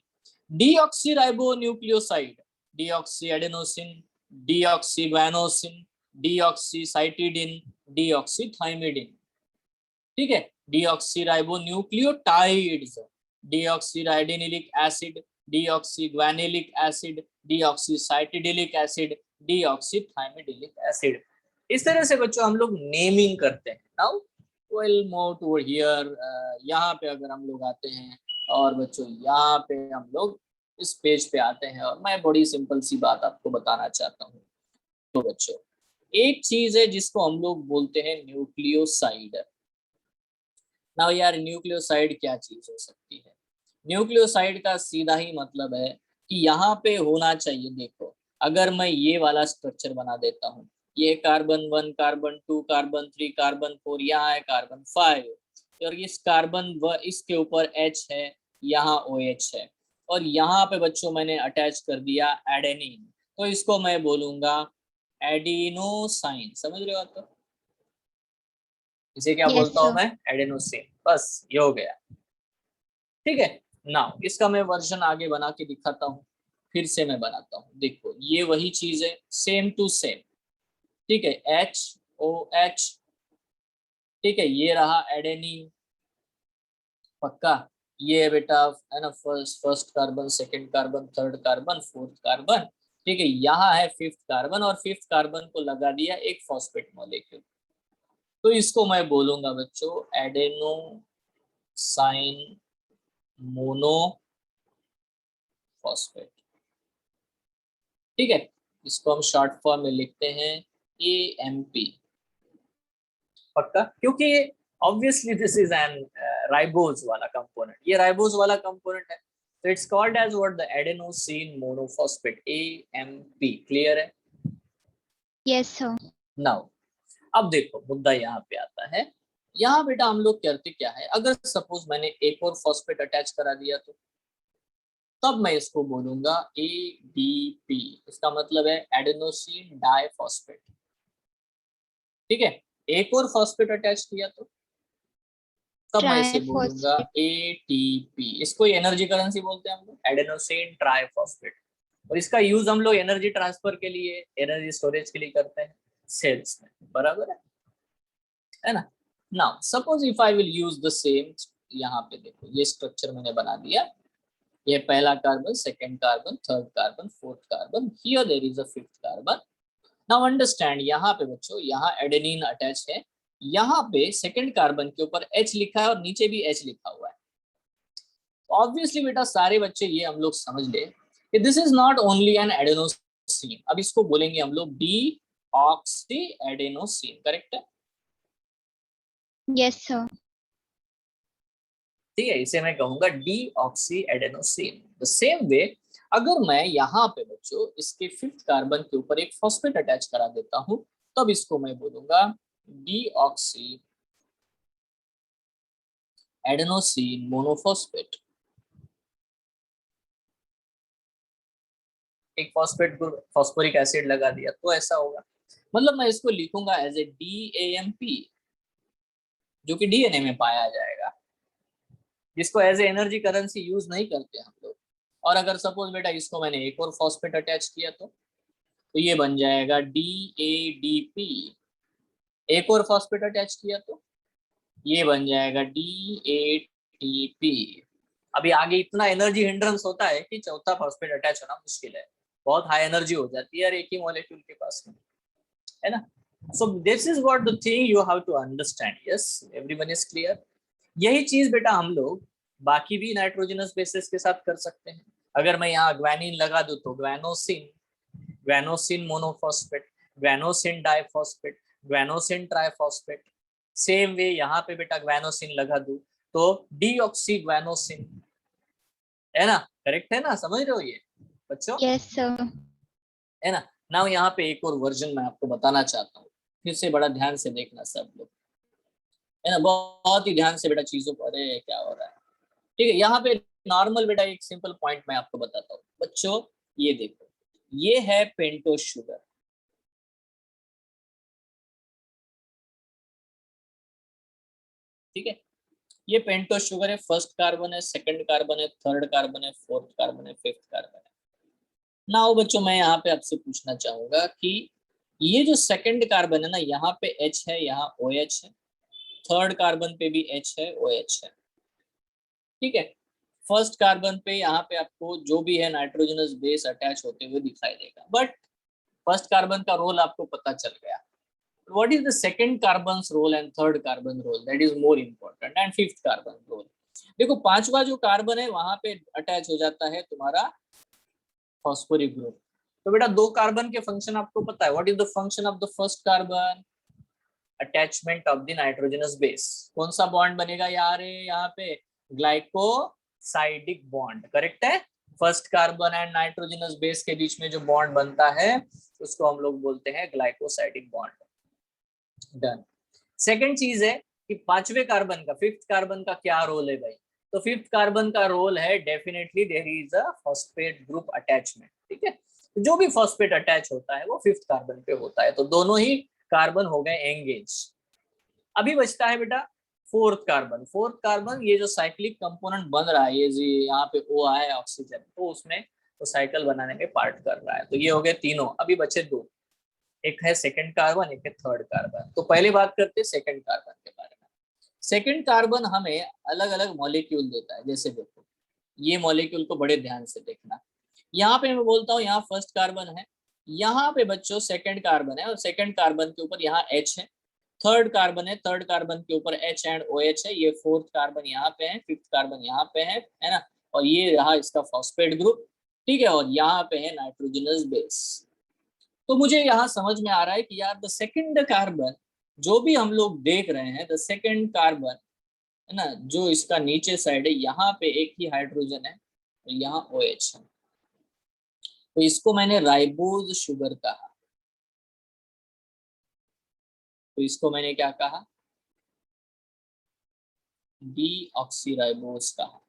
[SPEAKER 1] deoxyribonucleoside, deoxy adenosine, deoxy guanosine, deoxy cytidine, deoxy thymidine. ठीक है, deoxyribonucleotides, deoxyadenylic acid, deoxyguanylic acid, deoxycytidylic acid, deoxythymidylic acid. इस तरह से बच्चों हम लोग नेमिंग करते हैं। Now will move to here, यहाँ पे अगर हम लोग आते हैं और बच्चों यहाँ पे हम लोग इस पेज पे आते हैं और मैं बड़ी सिंपल सी बात आपको बताना चाहता हूँ। तो बच्चों एक चीज है जिसको हम लोग बोलते हैं न्यूक्लियोसाइड। ना यार न्यूक्लियोसाइड क्या चीज हो सकती है? न्यूक्लियोसाइड का सीधा ही मतलब है कि यहाँ पे होना चाहिए, देखो अगर मैं ये वाला स्ट्रक्चर बना देता हूँ, ये कार्बन 1 कार्बन 2 कार्बन 3 कार्बन 4, यहाँ है कार्बन 5 और इस इसके ऊपर H है, यहाँ OH है और यहाँ पे बच्चों मैंने अटैच कर दिया एडेनिन, तो इसको मैं बोलूंगा एडिनोसाइन। समझ रहे हो आप? इसे क्या
[SPEAKER 2] Yes,
[SPEAKER 1] बोलता हूँ
[SPEAKER 2] sir.
[SPEAKER 1] मैं? एडेनोसिन। बस ये हो गया। ठीक है, नाउ इसका मैं वर्जन आगे बना के दिखाता हूँ, फिर से मैं बनाता हूँ। देखो ये वही चीज है, सेम टू सेम। ठीक है, HOH ठीक है, ये रहा एडेनिन, पक्का। ये है बेटा, है ना, first carbon, second carbon, third carbon, fourth carbon. ठीक है, यहाँ है फिफ्थ कार्बन, और फिफ्थ कार्बन को लगा दिया एक फॉस्फेट मॉलिक्यूल। तो इसको मैं बोलूंगा बच्चों एडेनोसाइन मोनोफॉस्फेट। ठीक है, इसको हम शॉर्ट फॉर्म में लिखते हैं AMP, पक्का। क्योंकि obviously this is an ribose वाला कंपोनेंट, ये राइबोज वाला कंपोनेंट है, तो it's called as what, the adenosine monophosphate, AMP। Clear है?
[SPEAKER 2] Yes sir.
[SPEAKER 1] नाउ अब देखो मुद्दा यहाँ पे आता है। यहाँ बेटा हम लोग करते क्या है, अगर सपोज मैंने एक और फॉस्फेट अटैच करा दिया तो तब मैं इसको बोलूंगा ADP। इसका मतलब है एडेनोसिन डाइफॉस्फेट। ठीक है, एक और फॉस्फेट अटैच किया तो तब मैं इसे बोलूंगा
[SPEAKER 2] ट्राइफॉस्फेट।
[SPEAKER 1] ATP। इसको एनर्जी करेंसी बोलते हैं हम लोग, एडेनोसिन ट्राइफॉस्फेट। और इसका यूज हम लोग एनर्जी ट्रांसफर के लिए, एनर्जी स्टोरेज के लिए करते हैं सेल्स में, बराबर है ना। Now suppose if I will use the same, यहाँ पे देखो ये स्ट्रक्चर मैंने बना दिया, ये पहला carbon, second carbon, third carbon, fourth carbon, here there is a fifth carbon. Now understand, यहाँ पे बच्चों यहाँ एडेनिन अटैच है, यहाँ पे सेकंड कार्बन के ऊपर H लिखा है और नीचे भी H लिखा हुआ है। ऑब्वियसली बेटा सारे बच्चे ये हम लोग समझ ले कि this is not only an adenosine. अब इसको बोलेंगे हम लोग डी ऑक्सी एडेनोसिन, करेक्ट है?
[SPEAKER 2] Yes sir.
[SPEAKER 1] ठीक है, इसे मैं कहूंगा D oxy adenosine. The same way अगर मैं यहाँ पे बच्चों इसके फिफ्थ कार्बन के ऊपर एक फॉस्फेट अटैच करा देता हूं तब इसको मैं बोलूंगा डी ऑक्सी एडेनोसिन मोनोफॉस्फेट। एक फॉस्फेट ग्रुप फॉस्फोरिक एसिड लगा दिया तो ऐसा होगा। मतलब मैं इसको लिखूंगा एज ए DAMP, जो कि DNA में पाया जाएगा, जिसको as a energy currency use नहीं करते हम लोग। और अगर सपोज बेटा इसको मैंने एक और फॉस्फेट अटैच किया तो ये बन जाएगा DADP। एक और फॉस्फेट अटैच किया तो ये बन जाएगा DATP। अभी आगे इतना एनर्जी हिंड्रेंस होता है कि चौथा फॉस्फेट अटैच होना मुश्किल है, बहुत हाई एनर्जी हो जाती है यार एक ही मॉलिक्यूल के पास में, है ना। So this is what the thing you have to understand. Yes, everyone is clear? यही चीज बेटा हम लोग बाकी भी नाइट्रोजनस बेसिस के साथ कर सकते हैं। अगर मैं यहाँ ग्वानिन लगा दूं तो guanosine, guanosine monophosphate, guanosine diphosphate, guanosine triphosphate. Same way यहाँ पे बेटा ग्वानोसिन लगा दूं तो डीऑक्सी ग्वानोसिन, है ना, करेक्ट है ना, समझ रहे हो ये बच्चों?
[SPEAKER 2] Yes sir.
[SPEAKER 1] है ना। नाउ यहाँ पे एक और वर्जन मैं आपको बताना चाहता हूँ, फिर से बड़ा ध्यान से देखना सब लोग, है ना, बहुत ही ध्यान से बेटा चीजों को। अरे क्या हो रहा है, ठीक है। यहाँ पे नॉर्मल बेटा एक सिंपल पॉइंट मैं आपको बताता हूँ बच्चों, ये देखो, ये है पेंटोज शुगर। ठीक है, ये पेंटोज शुगर है, फर्स्ट कार्बन है, सेकंड कार्बन है, थर्ड कार्बन है, फोर्थ कार्बन है, फिफ्थ कार्बन है। नाउ बच्चों मैं यहाँ पे आपसे पूछना चाहूंगा कि ये जो सेकंड कार्बन है ना, यहाँ पे H है, यहाँ OH है, थर्ड कार्बन पे भी H है, OH है। ठीक है, फर्स्ट कार्बन पे यहाँ पे आपको जो भी है नाइट्रोजनस बेस अटैच होते हुए दिखाई देगा, बट फर्स्ट कार्बन का रोल आपको पता चल गया। What is the second carbon role and third carbon role, that is more important, and fifth carbon role. देखो पांचवा जो कार्बन है वहां पे अटैच हो जाता है तुम्हारा फॉस्फोरिक ग्रुप। तो बेटा दो कार्बन के फंक्शन आपको पता है, what is the function of the first carbon? Attachment of the nitrogenous base. कौन सा बॉन्ड बनेगा यार यहाँ पे? ग्लाइकोसाइडिक बॉन्ड, करेक्ट है। First carbon and nitrogenous base के बीच में जो बॉन्ड बनता है उसको हम लोग बोलते हैं ग्लाइकोसाइडिक बॉन्ड। डन। सेकंड चीज है कि पांचवे कार्बन का, फिफ्थ कार्बन का क्या रोल है भाई? तो फिफ्थ कार्बन का रोल है definitely there is a phosphate group attachment. ठीक है, जो भी फॉस्फेट अटैच होता है वो फिफ्थ कार्बन पे होता है, तो दोनों ही कार्बन हो गए एंगेज। अभी बचता है बेटा फोर्थ कार्बन। फोर्थ कार्बन ये जो साइक्लिक कंपोनेंट बन रहा है, ये जी यहाँ पे O आया है ऑक्सीजन, तो उसमें तो साइकिल बनाने में पार्ट कर रहा है। तो ये हो गए तीनों, अभी बचे दो, एक है सेकंड कार्बन, एक है थर्ड कार्बन। तो पहले बात करते हैं सेकंड कार्बन के बारे में। सेकंड कार्बन हमें अलग अलग मॉलिक्यूल देता है। जैसे देखो ये मॉलिक्यूल को बड़े ध्यान से देखना, यहाँ पे मैं बोलता हूँ यहाँ फर्स्ट कार्बन है, यहाँ पे बच्चों सेकंड कार्बन है और सेकंड कार्बन के ऊपर यहाँ H है, थर्ड कार्बन है, थर्ड कार्बन के ऊपर H एंड OH है, ये फोर्थ कार्बन यहाँ पे है, फिफ्थ कार्बन यहाँ पे है ना, और ये रहा इसका फॉस्फेट ग्रुप, ठीक है, और यहाँ पे है नाइट्रोजनस बेस। तो मुझे यहाँ समझ में आ रहा है कि यार द सेकंड कार्बन जो भी हम लोग देख रहे हैं, द सेकंड कार्बन है ना, जो इसका नीचे साइड है, यहाँ पे एक ही हाइड्रोजन है और यहाँ OH है, तो इसको मैंने राइबोज शुगर कहा। तो इसको मैंने क्या कहा, डीऑक्सीराइबोज कहा।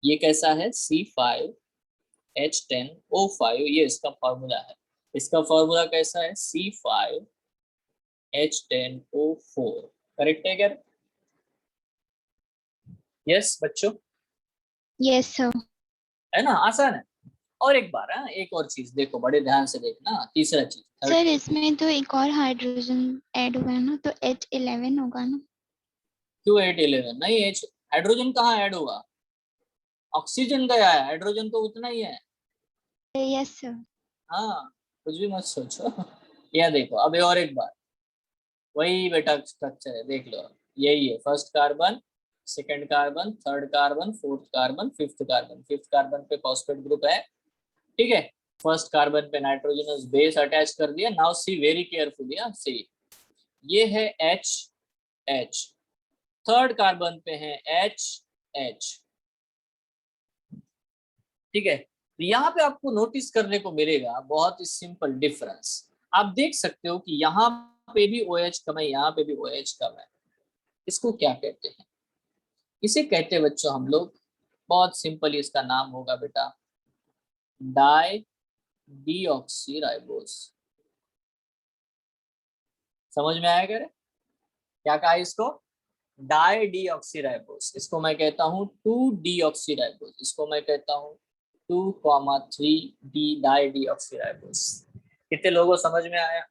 [SPEAKER 1] ये कैसा है, C5H10O5, ये इसका फॉर्मूला है। इसका फॉर्मूला कैसा है, C5H10O4, करेक्ट है क्या? यस बच्चों,
[SPEAKER 2] यस सर।
[SPEAKER 1] है ना, आसान है। और एक बार है, एक और चीज देखो, बड़े ध्यान से देखना, तीसरा चीज
[SPEAKER 2] सर इसमें तो एक और हाइड्रोजन ऐड होगा ना, तो H11 होगा ना?
[SPEAKER 1] क्यों 811? नहीं, H हाइड्रोजन कहाँ ऐड हुआ, ऑक्सीजन गया है, हाइड्रोजन तो उतना ही है।
[SPEAKER 2] Yes sir.
[SPEAKER 1] हाँ, कुछ भी मत सोचो। यह देखो अब और एक बार, वही बेटा स्ट्रक्चर है, देख लो, यही है, first carbon, second carbon, third carbon, fourth carbon, fifth carbon, fifth carbon पे फॉस्फेट ग्रुप है, ठीक है, फर्स्ट कार्बन पे नाइट्रोजनस बेस अटैच कर दिया। नाउ सी वेरी केयरफुली, सी ये है H, थर्ड कार्बन पे है H, ठीक है। तो यहाँ पे आपको नोटिस करने को मिलेगा बहुत ही सिंपल डिफरेंस। आप देख सकते हो कि यहाँ पे भी OH कम है, यहाँ पे भी OH कम है। इसको क्या कहते हैं, इसे कहते हैं बच्चों हम लोग, बहुत सिंपल इसका नाम होगा बेटा डाई डीऑक्सीराइबोस। समझ में आया क्या, क्या कहा इसको, डाई डीऑक्सीराइबोस। इसको मैं कहता हूँ 2-डीऑक्सीराइबोस, इसको मैं कहता हूँ 2,3-डी डाई डीऑक्सीराइबोस। कितने लोगों समझ में आया?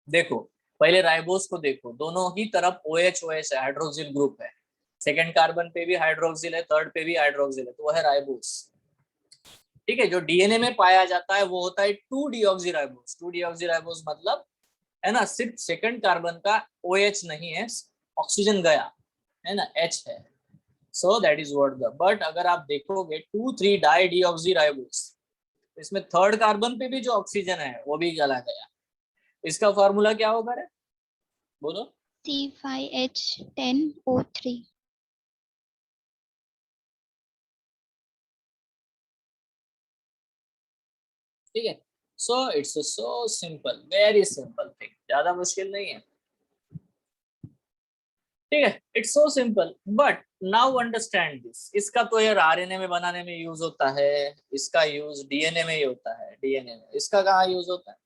[SPEAKER 1] देखो पहले राइबोस को देखो, दोनों ही तरफ OH है, हाइड्रोक्सिल ग्रुप है, सेकंड कार्बन पे भी हाइड्रोक्सिल है, थर्ड पे भी हाइड्रोक्सिल है, तो वो है राइबोस, ठीक है। जो DNA में पाया जाता है वो होता है 2-डीऑक्सीराइबोस। 2-डीऑक्सीराइबोस मतलब है ना, सिर्फ सेकंड कार्बन का OH नहीं है, ऑक्सीजन गया है ना, H है, सो that is what the. But अगर आप देखोगे 2,3 डाई डीऑक्सीराइबोस, इसमें थर्ड कार्बन पे भी जो ऑक्सीजन है वो भी चला गया। इसका फॉर्मूला क्या होगा रे, बोलो?
[SPEAKER 2] C5H10O3।
[SPEAKER 1] ठीक है, so it's so simple, very simple thing, ज्यादा मुश्किल नहीं है, ठीक है, it's so simple. But now understand this, इसका तो यार RNA में बनाने में यूज होता है, इसका यूज DNA में ही होता है, DNA में, इसका कहाँ यूज होता है?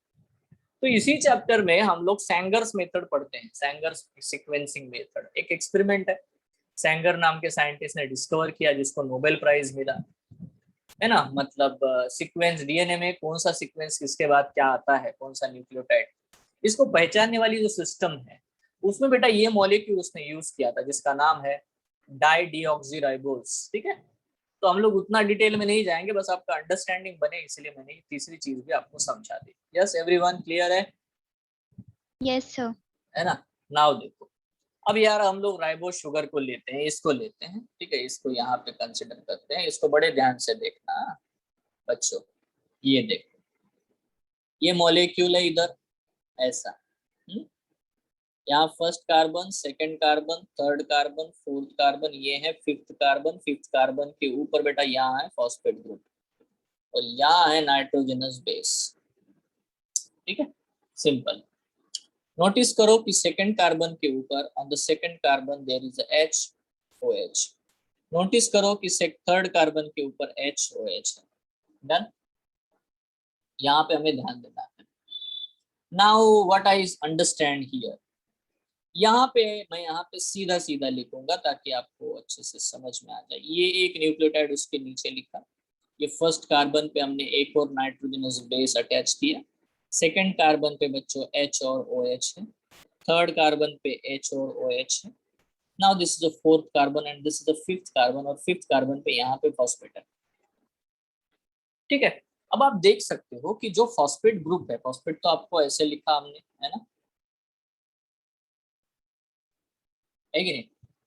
[SPEAKER 1] तो इसी चैप्टर में हम लोग सैंगर्स मेथड पढ़ते हैं, सैंगर्स सीक्वेंसिंग मेथड। एक एक्सपेरिमेंट है, सैंगर नाम के साइंटिस्ट ने डिस्कवर किया, जिसको नोबेल प्राइज मिला, है ना, मतलब सीक्वेंस, DNA में कौन सा सीक्वेंस किसके बाद क्या आता है, कौन सा न्यूक्लियोटाइड, इसको पहचानने वाली जो सिस्टम है, उसमें बेटा ये मॉलिक्यूल उसने यूज किया था, जिसका नाम है डाई डीऑक्सीराइबोस, ठीक है। तो हम लोग उतना डिटेल में नहीं जाएंगे, बस आपका अंडरस्टैंडिंग बने इसलिए मैंने तीसरी चीज भी आपको समझा दी। यस एवरीवन, क्लियर है?
[SPEAKER 2] Yes sir.
[SPEAKER 1] है ना। नाउ देखो, अब यार हम लोग राइबोस शुगर को लेते हैं, इसको लेते हैं, ठीक है, इसको यहाँ पे कंसिडर करते हैं, इसको बड़े ध्यान से देखना बच्चों। ये देखो, ये मॉलिक्यूल है इधर ऐसा, यहाँ first carbon, second carbon, third carbon, fourth carbon, ये है फिफ्थ कार्बन, फिफ्थ कार्बन के ऊपर बेटा यहाँ है फॉस्फेट ग्रुप और यहाँ है नाइट्रोजनस बेस, ठीक है, सिंपल। नोटिस करो कि सेकंड कार्बन के ऊपर on the second carbon there is HOH। Notice करो कि थर्ड कार्बन के ऊपर HOH है। डन, यहाँ पे हमें ध्यान देना है। Now what I understand here, यहाँ पे मैं यहाँ पे सीधा सीधा लिखूंगा ताकि आपको अच्छे से समझ में आ जाए। ये एक न्यूक्लियोटाइड उसके नीचे लिखा, ये फर्स्ट कार्बन पे हमने एक और नाइट्रोजनस बेस अटैच किया, सेकंड कार्बन पे बच्चों H और OH है, थर्ड कार्बन पे H और OH है। Now this is the fourth carbon and this is the fifth carbon, और फिफ्थ कार्बन पे यहाँ पे फॉस्फेट है। ठीक है, अब आप देख सकते हो कि जो फॉस्फेट ग्रुप है, फॉस्फेट तो आपको ऐसे लिखा हमने, है ना, है कि नहीं,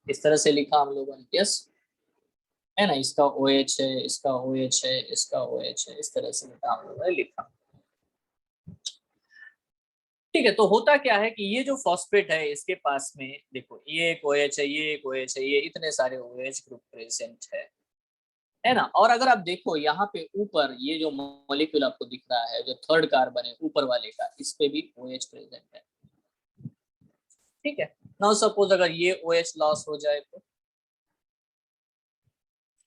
[SPEAKER 1] इस तरह से लिखा हम लोगों ने, यस, है ना, इसका OH है, इसका OH है, इसका OH है, इस तरह से बेटा हम लोगों ने लिखा। ठीक है, तो होता क्या है कि ये जो फॉस्फेट है इसके पास में देखो ये एक OH है, ये एक OH है, ये इतने सारे OH ग्रुप प्रेजेंट है ना। और अगर आप देखो यहाँ पे ऊपर ये जो मॉलिक्यूल आपको दिख रहा है, जो थर्ड कार्बन है ऊपर वाले का, इस पे भी OH प्रेजेंट है। ठीक है, नाउ सपोज अगर ये OH लॉस हो जाए तो,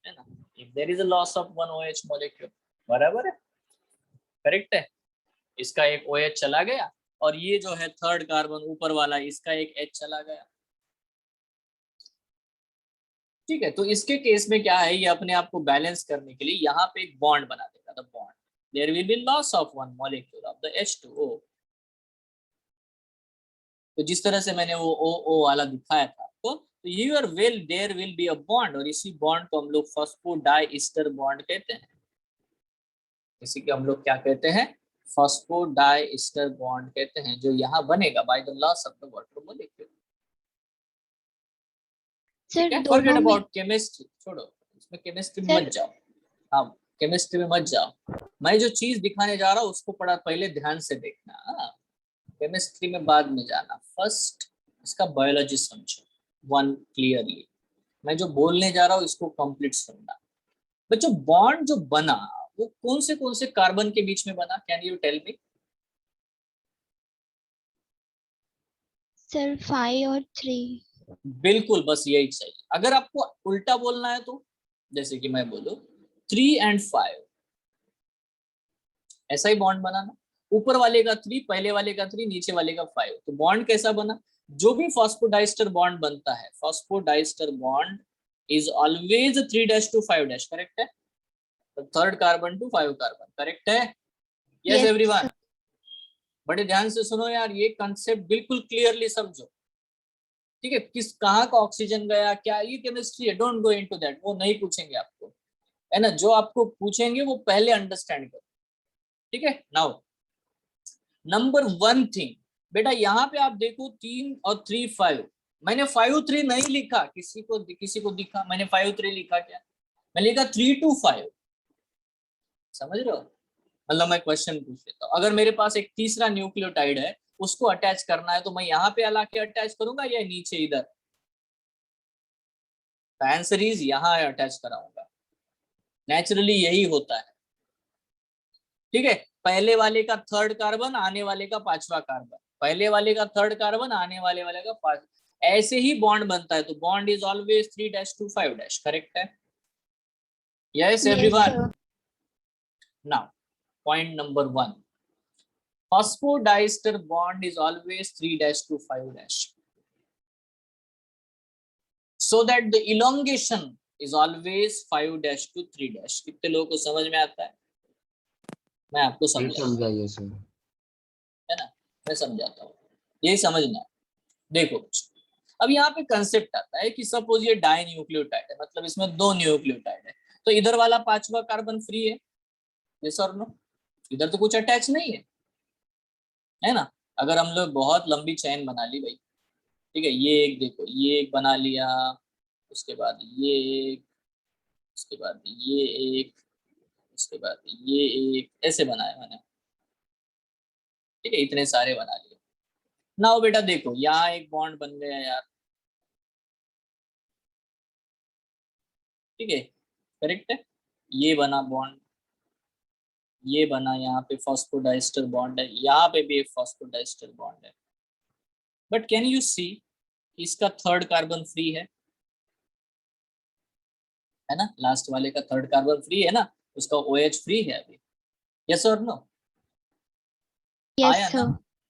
[SPEAKER 1] है ना, if there is a loss of one OH molecule, बराबर है, करेक्ट है, इसका एक OH चला गया और ये जो है थर्ड कार्बन ऊपर वाला, इसका एक H चला गया। ठीक है, तो इसके केस में क्या है, ये अपने आप को बैलेंस करने के लिए यहाँ पे एक बॉन्ड बना देगा, the bond, there will be loss of one molecule of the H2O। तो जिस तरह से मैंने वो O वाला दिखाया था आपको, तो your will there will be a bond, और इसी बॉन्ड को हम लोग फॉस्फोडाइस्टर बॉन्ड कहते हैं। इसी को हम लोग क्या कहते हैं, फॉस्फोडाइस्टर बॉन्ड कहते हैं, जो यहाँ बनेगा by the loss of the water molecule. ठीक
[SPEAKER 2] सर
[SPEAKER 1] है, फॉरगेट
[SPEAKER 2] दोनों में
[SPEAKER 1] अबाउट केमिस्ट्री, छोड़ो, इसमें केमिस्ट्री में
[SPEAKER 2] सर
[SPEAKER 1] मत जाओ। हाँ, केमिस्ट्री में मत जाओ, मैं जो चीज दिखाने जा रहा हूँ उसको पढ़ा पहले ध्यान से देखना। हाँ, केमिस्ट्री में बाद में जाना, फर्स्ट इसका बायोलॉजी समझो वन क्लियरली। मैं जो बोलने जा रहा हूँ इसको कंप्लीट सुनना। बच्चों, बॉन्ड जो बना वो कौन से कार्बन के बीच में बना, can you tell me?
[SPEAKER 2] Sir 5 और 3।
[SPEAKER 1] बिल्कुल, बस यही चाहिए। अगर आपको उल्टा बोलना है तो, जैसे कि मैं बोलूं 3 and 5, ऐसा ही बॉन्ड बनाना, ऊपर वाले का 3, पहले वाले का 3, नीचे वाले का 5, तो बॉन्ड कैसा बना? जो भी फॉस्फोडाइस्टर बॉन्ड बनता है, phosphodiester bond is always 3' to 5', correct है? तो third carbon to 5 carbon, correct है? Yes
[SPEAKER 2] yes
[SPEAKER 1] everyone,
[SPEAKER 2] sir.
[SPEAKER 1] बड़े ध्यान से सुनो यार, ये कंसेप्ट बिल्कुल क्लियरली समझो। ठीक है, किस कहाँ का ऑक्सीजन गया, क्या, ये केमिस्ट्री है, डोंट गो इनटू दैट, वो नहीं पूछेंगे आपको, है ना। जो आपको पूछेंगे वो पहले अंडरस्टैंड करो। ठीक है, नाउ नंबर वन थिंग, बेटा यहाँ पे आप देखो 3 और 3 5, मैंने 5 3 नहीं लिखा, किसी को दिखा मैंने 5 3 लिखा क्या? मैं लिखा 3 to 5, समझ रहे हो? मतलब मैं क्वेश्चन पूछ लेता हूँ, अगर मेरे पास एक तीसरा न्यूक्लियोटाइड है, उसको अटैच करना है, तो मैं यहाँ पे ला के अटैच करूंगा या नीचे इधर? आंसर इज यहाँ अटैच कराऊंगा, नेचुरली यही होता है। ठीक है, पहले वाले का थर्ड कार्बन, आने वाले का पांचवा कार्बन, पहले वाले का थर्ड कार्बन, आने वाले का पांच, ऐसे ही बॉन्ड बनता है। तो bond is always 3' to 5', correct है? Yes
[SPEAKER 2] yes
[SPEAKER 1] everyone,
[SPEAKER 2] sir.
[SPEAKER 1] Now point number 1, phosphodiester bond is always 3' to 5', so that the elongation is always 5' to 3'। कितने लोगों को समझ में आता है? मैं आपको समझाता हूँ,
[SPEAKER 3] समझाइए सर।
[SPEAKER 1] है ना, मैं समझाता हूँ, यही समझना है। देखो, अब यहाँ पे कंसेप्ट आता है कि सपोज ये डाई न्यूक्लियोटाइड है, मतलब इसमें 2 न्यूक्लियोटाइड है, तो इधर वाला पांचवा कार्बन फ्री है, यस और नो? इधर तो कुछ अटैच नहीं है ना। अगर हम लोग बहुत लंबी चेन बना ली भाई, ठीक है, ये एक देखो, ये एक बना लिया, उसके बाद ये एक, उसके बाद ये एक, उसके बाद ये एक, ऐसे बनाया मैंने। ठीक है, इतने सारे बना लिए। नाउ बेटा देखो, यहाँ एक बॉन्ड बन गया यार, ठीक है, करेक्ट है, ये बना बॉन्ड, ये बना, यहाँ पे फॉस्फोडाइस्टर बॉन्ड है, यहाँ पे भी एक फॉस्फोडाइस्टर बॉन्ड है। बट कैन यू सी, इसका थर्ड कार्बन फ्री है ना, लास्ट वाले का थर्ड कार्बन फ्री है ना, उसका OH फ्री है अभी, यस और नो?
[SPEAKER 2] यस
[SPEAKER 1] आया ना,
[SPEAKER 2] सर।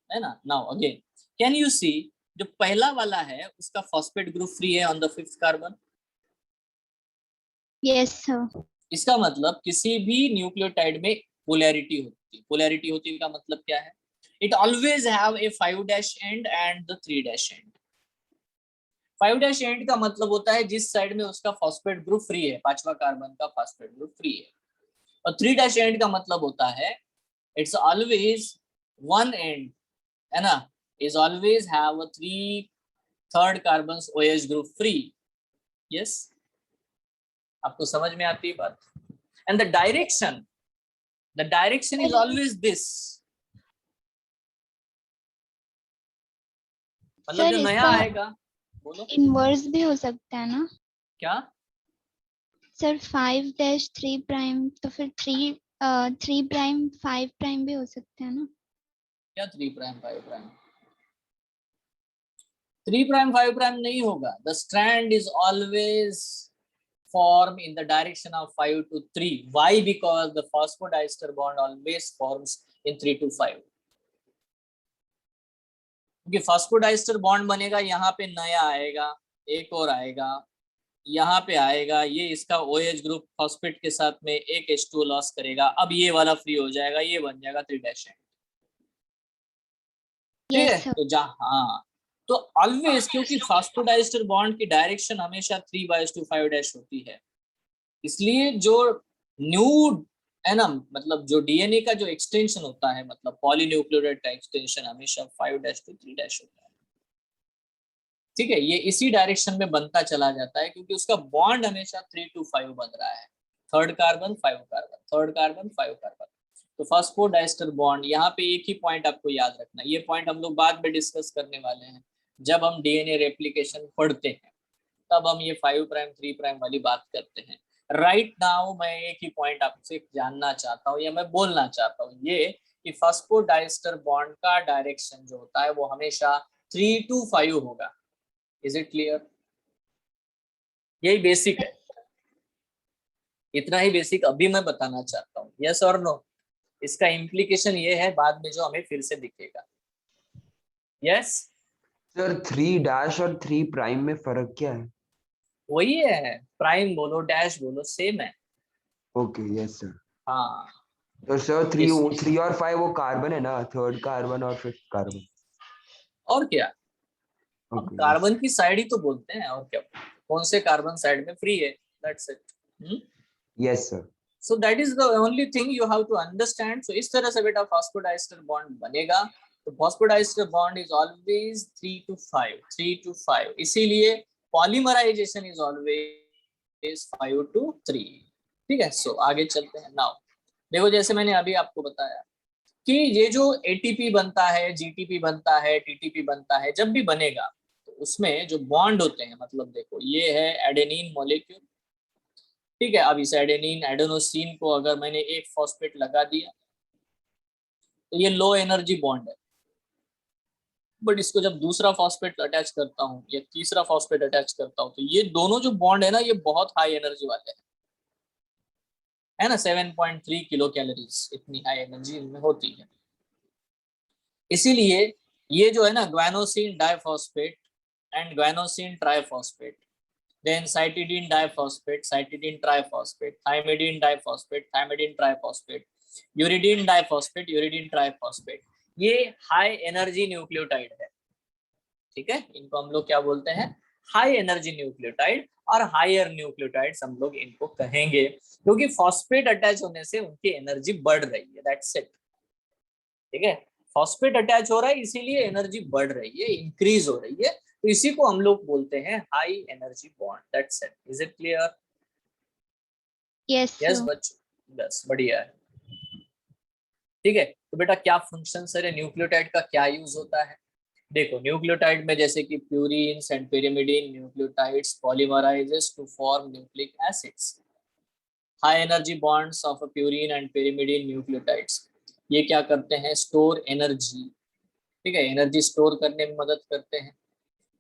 [SPEAKER 1] है ना। Now again, can you see, जो पहला वाला है उसका फॉस्फेट ग्रुप फ्री है on the fifth carbon.
[SPEAKER 2] Yes sir.
[SPEAKER 1] इसका मतलब किसी भी न्यूक्लियोटाइड में पोलैरिटी होती है। पोलैरिटी होती है का मतलब क्या है? It always have a 5' end and the 3' end. 5' end का मतलब होता है जिस साइड में उसका फॉस्फेट ग्रुप फ्री है, पांचवा कार्बन का फॉस्फेट ग्रुप फ्री है। और 3' end का मतलब होता है इट्स ऑलवेज वन एंड, है ना, is always have a 3/3 carbons OH group free. Yes, आपको समझ में आती है बात? And the direction is always this. मतलब जो नया आएगा, बोलो।
[SPEAKER 2] इनवर्स भी हो सकता है ना
[SPEAKER 1] क्या
[SPEAKER 2] सर? 5-3' तो फिर 3' 5' भी हो सकता है ना?
[SPEAKER 1] क्या 3', 5'? 3', 5' नहीं होगा। The strand is always form in the direction of 5 to 3. Why? Because the phosphodiester bond always forms in 3 to 5. क्योंकि फॉस्फोडाइस्टर बॉन्ड बनेगा, यहाँ पे नया आएगा, एक और आएगा, यहाँ पे आएगा, ये इसका OH ग्रुप फॉस्फेट के साथ में एक H2O लॉस करेगा, अब ये वाला फ्री हो जाएगा, ये बन जाएगा 3' end। ठीक है, तो हाँ, तो ऑलवेज, क्योंकि फॉस्फोडाइस्टर बॉन्ड की डायरेक्शन हमेशा 3/5' होती है, इसलिए जो न्यू है ना, मतलब जो डीएनए का जो एक्सटेंशन होता है, मतलब पॉलीन्यूक्लियोटाइड का एक्सटेंशन हमेशा 5' to 3' होता है। ठीक है, ये इसी डायरेक्शन में बनता चला जाता है क्योंकि उसका बॉन्ड हमेशा 3 to 5 बन रहा है, 3rd carbon 5 carbon, 3rd carbon 5 carbon. तो फॉस्फोडाइस्टर बॉन्ड, यहाँ पे एक ही पॉइंट आपको याद रखना, ये पॉइंट हम लोग बाद में डिस्कस करने वाले हैं जब हम डीएनए रेप्लिकेशन पढ़ते हैं, तब हम ये 5', 3' वाली बात करते हैं। राइट नाउ मैं एक ही पॉइंट आपसे जानना चाहता हूँ या मैं बोलना चाहता हूँ, ये कि फॉस्फोडाइस्टर बॉन्ड का डायरेक्शन जो होता है वो हमेशा 3 to 5 होगा। Is it clear? यही बेसिक है, इतना ही बेसिक अभी मैं बताना चाहता हूँ। यस और नो? इसका इम्प्लीकेशन ये है बाद में जो हमें फिर से दिखेगा। यस
[SPEAKER 3] सर 3' और 3' में फर्क क्या है?
[SPEAKER 1] वही है, प्राइम बोलो डैश बोलो सेम है।
[SPEAKER 3] Okay, yes sir.
[SPEAKER 1] हाँ,
[SPEAKER 3] तो सर 3 और 5 वो कार्बन है ना, 3rd कार्बन और 5th कार्बन।
[SPEAKER 1] और क्या, हम
[SPEAKER 3] ओके,
[SPEAKER 1] कार्बन की साइड ही तो बोलते हैं, और क्या, कौन से कार्बन साइड में फ्री है, that's it.
[SPEAKER 3] Yes sir.
[SPEAKER 1] So that is the only thing you have to understand. So इस तरह से बेटा फॉस्फोडाइस्टर बॉन्ड बनेगा। तो phosphodiester bond is always 3 to 5, इसीलिए पॉलीमराइजेशन इज ऑलवेज 5 to 3। ठीक है, सो आगे चलते हैं। नाउ देखो, जैसे मैंने अभी आपको बताया कि ये जो एटीपी बनता है, जीटीपी बनता है, टीटीपी बनता है, जब भी बनेगा तो उसमें जो बॉन्ड होते हैं, मतलब देखो ये है एडेनिन मॉलिक्यूल। ठीक है, अब इस एडेनिन एडेनोसिन को अगर मैंने एक फॉस्फेट लगा दिया तो ये लो एनर्जी बॉन्ड है, बट इसको जब दूसरा फॉस्फेट अटैच करता हूँ या तीसरा फॉस्फेट अटैच करता हूँ तो ये दोनों जो बॉन्ड है ना, ये बहुत हाई एनर्जी वाले हैं, है ना। 7.3 किलो कैलोरीज, इतनी हाई एनर्जी इनमें होती है। इसीलिए ये जो है ना, guanosine diphosphate and guanosine triphosphate, then cytidine diphosphate, cytidine triphosphate, thymidine diphosphate, thymidine triphosphate, uridine diphosphate, uridine triphosphate, ये हाई एनर्जी न्यूक्लियोटाइड है। ठीक है, इनको हम लोग क्या बोलते हैं? हाई एनर्जी न्यूक्लियोटाइड, और हायर न्यूक्लियोटाइड्स हम लोग इनको कहेंगे, क्योंकि फॉस्फेट अटैच होने से उनकी एनर्जी बढ़ रही है, दैट्स इट। ठीक है, फॉस्फेट अटैच हो रहा है इसीलिए एनर्जी बढ़ रही है, इंक्रीज हो रही है, तो इसी को हम लोग बोलते हैं high energy bond, that's it. Is it clear? Yes बच्चों, बस बढ़िया है। ठीक है, तो बेटा क्या फंक्शन है न्यूक्लियोटाइड का, क्या यूज होता है? देखो, न्यूक्लियोटाइड में जैसे कि purines and pyrimidine nucleotides polymerizes to form nucleic acids. High energy bonds of purine and pyrimidine nucleotides, ये क्या करते हैं? Store energy. ठीक है, एनर्जी स्टोर करने में मदद करते हैं।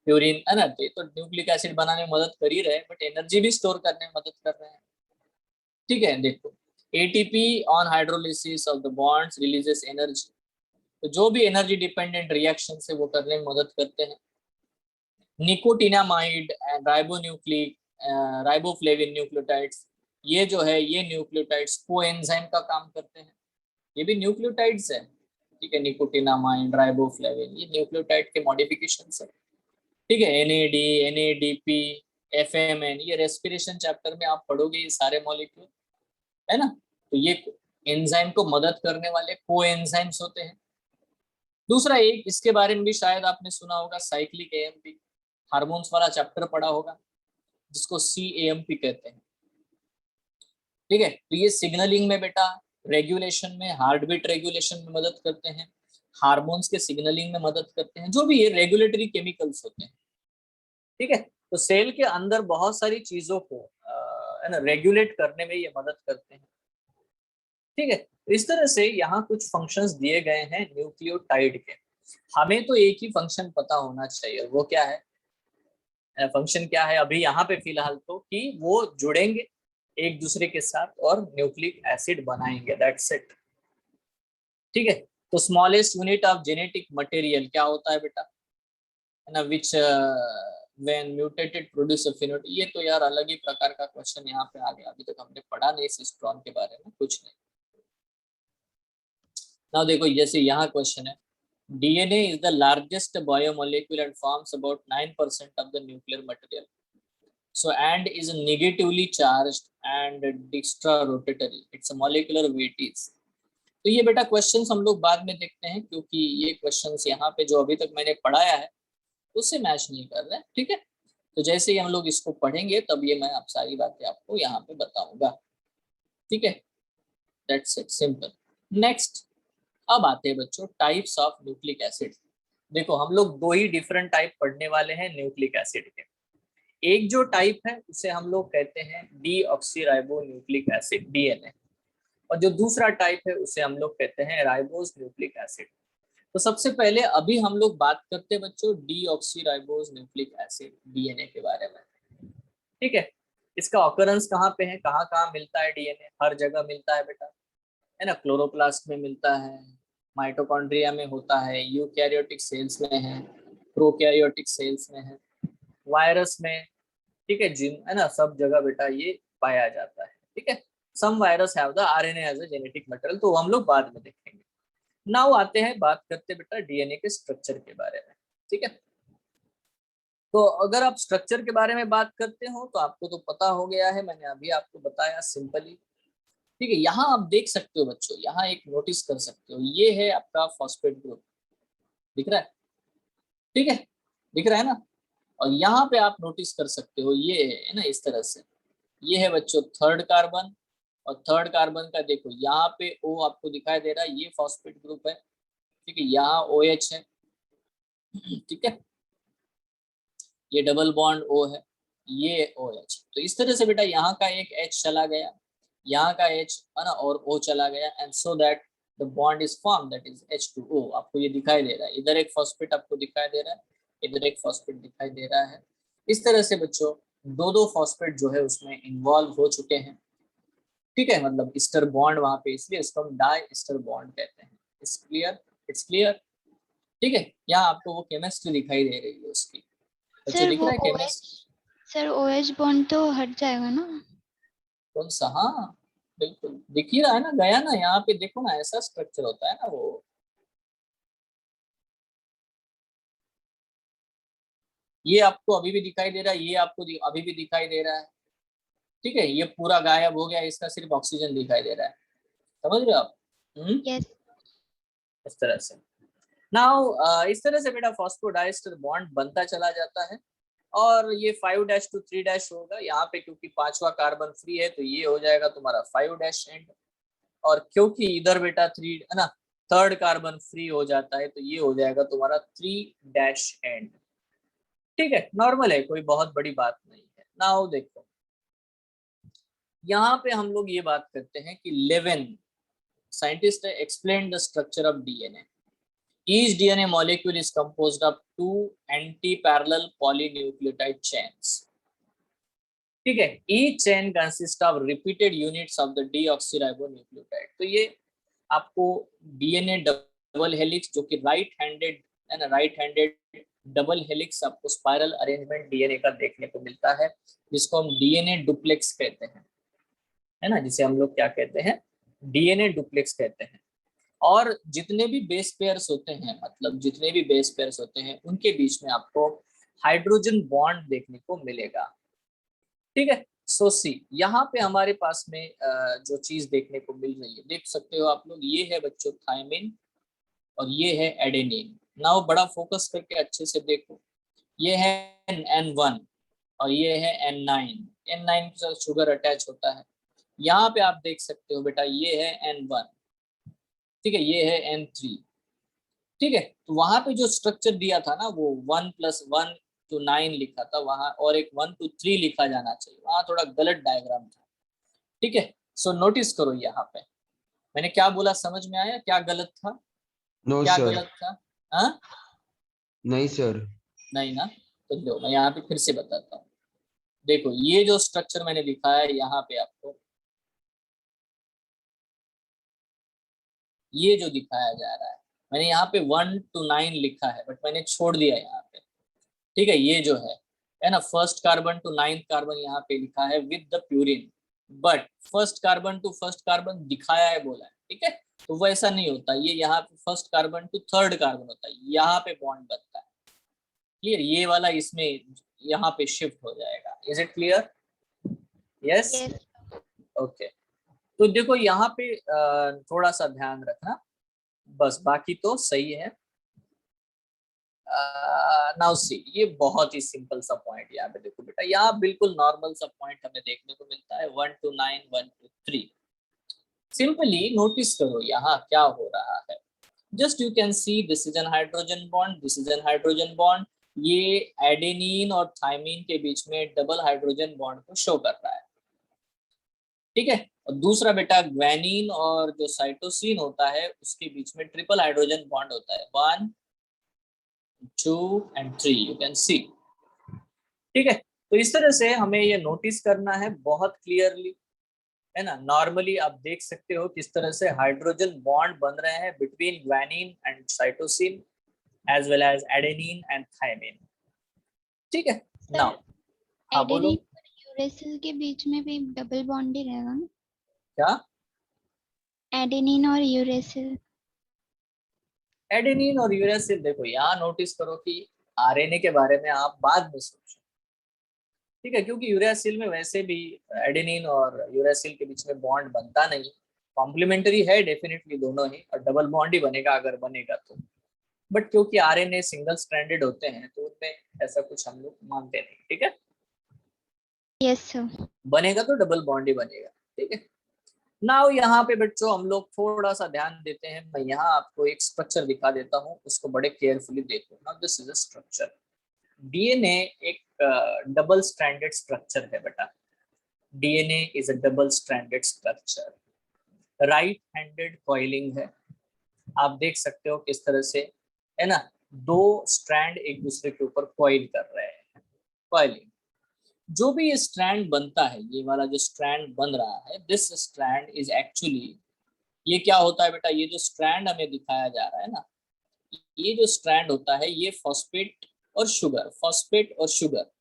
[SPEAKER 1] प्यूरिन है ना, तो न्यूक्लिक एसिड बनाने में मदद कर ही रहे हैं, बट एनर्जी भी स्टोर करने में मदद कर रहे हैं। ठीक है, देखो ATP on hydrolysis of the bonds releases energy, तो जो भी एनर्जी डिपेंडेंट रिएक्शन है वो करने में मदद करते हैं। Nicotinamide and ribonucleic riboflavin nucleotides, ये जो है ये न्यूक्लियोटाइड्स कोएंजाइम का काम करते हैं, ये भी न्यूक्लियोटाइड्स है। ठीक है, निकोटिनामाइन, राइबोफ्लेविन, ये न्यूक्लियोटाइड के मॉडिफिकेशन है। ठीक है, NAD, NADP, FMN, ये रेस्पिरेशन चैप्टर में आप पढ़ोगे ये सारे मॉलिक्यूल, है ना। तो ये एंजाइम को मदद करने वाले को एंजाइम्स होते हैं। दूसरा एक इसके बारे में भी शायद आपने सुना होगा, साइक्लिक AMP, हार्मोन्स वाला चैप्टर पढ़ा होगा, जिसको CAMP कहते हैं। ठीक है, तो ये सिग्नलिंग में बेटा, रेगुलेशन में, हार्ट बीट रेगुलेशन में मदद करते हैं, हार्मोन्स के सिग्नलिंग में मदद करते हैं, जो भी ये रेगुलेटरी केमिकल्स होते हैं। ठीक है, तो सेल के अंदर बहुत सारी चीजों को है ना रेगुलेट करने में ये मदद करते हैं। ठीक है, तो इस तरह से यहाँ कुछ फंक्शंस दिए गए हैं न्यूक्लियोटाइड के। हमें तो एक ही फंक्शन पता होना चाहिए, वो क्या है, फंक्शन क्या है अभी यहाँ पे फिलहाल तो, कि वो जुड़ेंगे एक दूसरे के साथ और न्यूक्लिक एसिड बनाएंगे, दैट्स इट। ठीक है, तो smallest unit of genetic material क्या होता है बेटा, है ना, विच when mutated produce a phenotype. ये तो यार अलग ही प्रकार का क्वेश्चन यहाँ पे आ गया, अभी तक हमने पढ़ा नहीं सिस्ट्रॉन के बारे में कुछ नहीं। ना देखो, जैसे यहाँ क्वेश्चन है, DNA is the largest biomolecule and forms about 9% of the nuclear material. So and is negatively charged and extra-rotatory. Its molecular weight is. तो ये बेटा क्वेश्चंस हम लोग बाद में देखते हैं, क्योंकि ये क्वेश्चंस यहाँ पे जो अभी तक मैंने पढ़ाया है उससे मैच नहीं कर रहे हैं। ठीक है, तो जैसे ही हम लोग इसको पढ़ेंगे तब ये मैं आप सारी बातें आपको यहाँ पे बताऊंगा। ठीक है, दैट्स इट, सिंपल। नेक्स्ट, अब आते हैं बच्चों टाइप्स ऑफ न्यूक्लिक एसिड। देखो हम लोग दो ही डिफरेंट टाइप पढ़ने वाले हैं न्यूक्लिक एसिड के। एक जो टाइप है उसे हम लोग कहते हैं डीऑक्सीराइबो न्यूक्लिक एसिड, DNA, और जो दूसरा टाइप है उसे हम लोग कहते हैं राइबोज न्यूक्लिक एसिड। तो सबसे पहले अभी हम लोग बात करते हैं बच्चों डीऑक्सीराइबोज न्यूक्लिक एसिड, DNA के बारे में। ठीक है, इसका ऑकरेंस कहाँ पे है, कहाँ कहाँ मिलता है DNA? हर जगह मिलता है बेटा, है ना। क्लोरोप्लास्ट में मिलता है, माइटोकॉन्ड्रिया में होता है, यूकैरियोटिक सेल्स में है, प्रोकैरियोटिक सेल्स में है, वायरस में, ठीक है, जिम, है ना, सब जगह बेटा ये पाया जाता है। ठीक है, some virus have the RNA as a genetic material, तो हम लोग बाद में देखेंगे। नाउ आते हैं, बात करते हैं बेटा DNA के स्ट्रक्चर के बारे में। ठीक है, तो अगर आप स्ट्रक्चर के बारे में बात करते हो तो आपको तो पता हो गया है, मैंने अभी आपको बताया सिंपली। ठीक है, यहाँ आप देख सकते हो बच्चों, यहाँ एक नोटिस कर सकते हो, ये है आपका फॉस्फेट ग्रुप, दिख रहा है? ठीक है, दिख रहा है ना। और यहाँ पे आप नोटिस कर सकते हो, ये है ना, इस तरह से, ये है बच्चों थर्ड कार्बन, और थर्ड कार्बन का देखो यहाँ पे O आपको दिखाई दे रहा है, ये फॉस्फेट ग्रुप है। ठीक है, यहाँ OH है। ठीक है, ये डबल बॉन्ड O है, ये OH। तो इस तरह से बेटा यहाँ का एक H चला गया, यहाँ का H है ना, और O चला गया, and so that the bond is form, that is H2O। आपको ये दिखाई दे रहा है, इधर एक फॉस्फेट आपको दिखाई दे रहा है, इधर एक फॉस्फेट दिखाई दे रहा है। इस तरह से बच्चों दो दो फॉस्फेट जो है उसमें इन्वॉल्व हो चुके हैं। ठीक है, मतलब ईस्टर बॉन्ड वहां पे, इसलिए इसको हम डाई ईस्टर बॉन्ड कहते हैं। It's clear, it's clear. ठीक है, यहाँ आपको वो केमिस्ट्री दिखाई दे रही है उसकी, बच्चों
[SPEAKER 2] सर
[SPEAKER 1] दिख
[SPEAKER 2] वो
[SPEAKER 1] रहा है
[SPEAKER 2] OH,
[SPEAKER 1] chemistry?
[SPEAKER 2] Sir OH bond तो हट जाएगा ना?
[SPEAKER 1] कौन सा? हाँ बिल्कुल दिख ही रहा है ना, गया ना, यहाँ पे देखो ना, ऐसा स्ट्रक्चर होता है ना वो। ये आपको अभी भी दिखाई दे रहा है, ये आपको अभी भी दिखाई दे रहा है। ठीक है, ये पूरा गायब हो गया, इसका सिर्फ ऑक्सीजन दिखाई दे रहा है, समझ रहे हो आप?
[SPEAKER 2] यस।
[SPEAKER 1] इस तरह से नाउ इस तरह से बेटा फॉस्फोडाइस्टर बॉन्ड बनता चला जाता है, और ये 5' to 3' होगा यहाँ पे, क्योंकि पांचवा कार्बन फ्री है तो ये हो जाएगा तुम्हारा 5' एंड, और क्योंकि इधर बेटा 3 है ना, थर्ड कार्बन फ्री हो जाता है तो ये हो जाएगा तुम्हारा 3' एंड। ठीक है, नॉर्मल है, कोई बहुत बड़ी बात नहीं है। नाउ देखो यहाँ पे हम लोग ये बात करते हैं कि 11 scientist explain the structure of DNA। Each DNA molecule is composed of 2 anti-parallel polynucleotide chains. ठीक है, each chain consists of repeated units of the deoxyribonucleotide। तो ये आपको DNA डबल हेलिक्स, जो कि राइट हैंडेड है ना, राइट हैंडेड डबल हेलिक्स आपको स्पाइरल अरेंजमेंट DNA का देखने को मिलता है, जिसको हम DNA डुप्लेक्स कहते हैं, है ना, जिसे हम लोग क्या कहते हैं, DNA डुप्लेक्स कहते हैं। और जितने भी बेस पेयर्स होते हैं, मतलब जितने भी बेस पेयर्स होते हैं उनके बीच में आपको हाइड्रोजन बॉन्ड देखने को मिलेगा। ठीक है, सो सी यहाँ पे हमारे पास में जो चीज देखने को मिल रही है, देख सकते हो आप लोग, ये है बच्चों थायमिन और ये है एडेनिन। नाउ बड़ा फोकस करके अच्छे से देखो, ये है N1 और ये है N9। N9 के साथ शुगर अटैच होता है। यहाँ पे आप देख सकते हो बेटा, ये है N1, ठीक है, ये है N3। ठीक है, तो वहां पे जो स्ट्रक्चर दिया था ना, वो 1+1 to 9 लिखा था वहां, और एक 1 to 3 लिखा जाना चाहिए, वहां थोड़ा गलत डायग्राम था। ठीक है, सो नोटिस करो यहाँ पे मैंने क्या बोला, समझ में आया क्या गलत था?
[SPEAKER 3] नो
[SPEAKER 1] क्या
[SPEAKER 3] सर,
[SPEAKER 1] गलत था? हाँ,
[SPEAKER 3] नहीं सर।
[SPEAKER 1] नहीं ना? तो लो मैं यहाँ पे फिर से बताता हूँ। देखो ये जो स्ट्रक्चर मैंने लिखा है यहाँ पे आपको, ये जो दिखाया जा रहा है, मैंने यहाँ पे 1 to 9 लिखा है, बट मैंने छोड़ दिया यहाँ पे। ठीक है, ये जो है ना, first carbon to 9th carbon यहाँ पे लिखा है with the purine, but first carbon to first carbon दिखाया है बोला है। ठीक है, तो वैसा नहीं होता, ये यहाँ पे first carbon to third carbon होता है, यहाँ पे बॉन्ड बनता है। क्लियर? ये वाला इसमें यहाँ पे शिफ्ट हो जाएगा। Is it clear? Yes, okay. तो देखो यहाँ पे थोड़ा सा ध्यान रखना, बस बाकी तो सही है। नाउ सी, ये बहुत ही सिंपल सा पॉइंट यहाँ पे देखो बेटा, यहाँ बिल्कुल नॉर्मल सा पॉइंट हमें देखने को मिलता है 1 to 9, 1 to 3। सिंपली नोटिस करो यहाँ क्या हो रहा है। Just you can see this is N hydrogen bond, this is N hydrogen bond. ये एडेनिन और थायमिन के बीच में डबल हाइड्रोजन बॉन्ड को शो कर रहा है। ठीक है, और दूसरा बेटा ग्वानिन और जो साइटोसिन होता है उसके बीच में ट्रिपल हाइड्रोजन बॉन्ड होता है, 1, 2 and 3, यू कैन सी। ठीक है, तो इस तरह से हमें ये नोटिस करना है बहुत क्लियरली, है ना। नॉर्मली आप देख सकते हो किस तरह से हाइड्रोजन बॉन्ड बन रहे हैं between guanine and cytosine as well as adenine and thymine. ठीक है, नाउ हाँ बोलो।
[SPEAKER 2] एडेनिन और यूरेसिल के बीच में भी डबल बॉन्ड ही रहेगा ना?
[SPEAKER 1] क्या?
[SPEAKER 2] एडेनिन और यूरेसिल।
[SPEAKER 1] एडेनिन और यूरेसिल, देखो यहाँ नोटिस करो कि आरएनए के बारे में आप बाद में सोचो। ठीक है, क्योंकि यूरेसिल में वैसे भी एडेनिन और यूरेसिल के बीच में बॉन्ड बनता नहीं, कॉम्प्लीमेंट्री है डेफिनेटली दोनों ही, और डबल बॉन्ड ही बनेगा अगर बनेगा तो। बट क्योंकि आरएनए सिंगल स्ट्रैंडेड होते हैं तो उनमें ऐसा कुछ हम लोग मानते नहीं। ठीक है,
[SPEAKER 2] यस सर।
[SPEAKER 1] बनेगा तो डबल बॉन्ड ही बनेगा। ठीक है, नाउ यहाँ पे बच्चों हम लोग थोड़ा सा ध्यान देते हैं। मैं यहाँ आपको एक स्ट्रक्चर दिखा देता हूँ, उसको बड़े केयरफुली देखो। Now this is a structure. DNA एक डबल स्ट्रैंडेड स्ट्रक्चर है बेटा। DNA is a double stranded structure, right handed coiling है। आप देख सकते हो किस तरह से, है ना, दो स्ट्रैंड एक दूसरे के ऊपर कॉइल कर रहे हैं, कॉइलिंग। जो भी ये स्ट्रैंड बनता है, ये वाला जो स्ट्रैंड बन रहा है, दिस स्ट्रैंड इज एक्चुअली, ये क्या होता है बेटा, ये जो स्ट्रैंड हमें दिखाया जा रहा है ना, ये जो स्ट्रैंड होता है ये फॉस्फेट और शुगर, फॉस्फेट और शुगर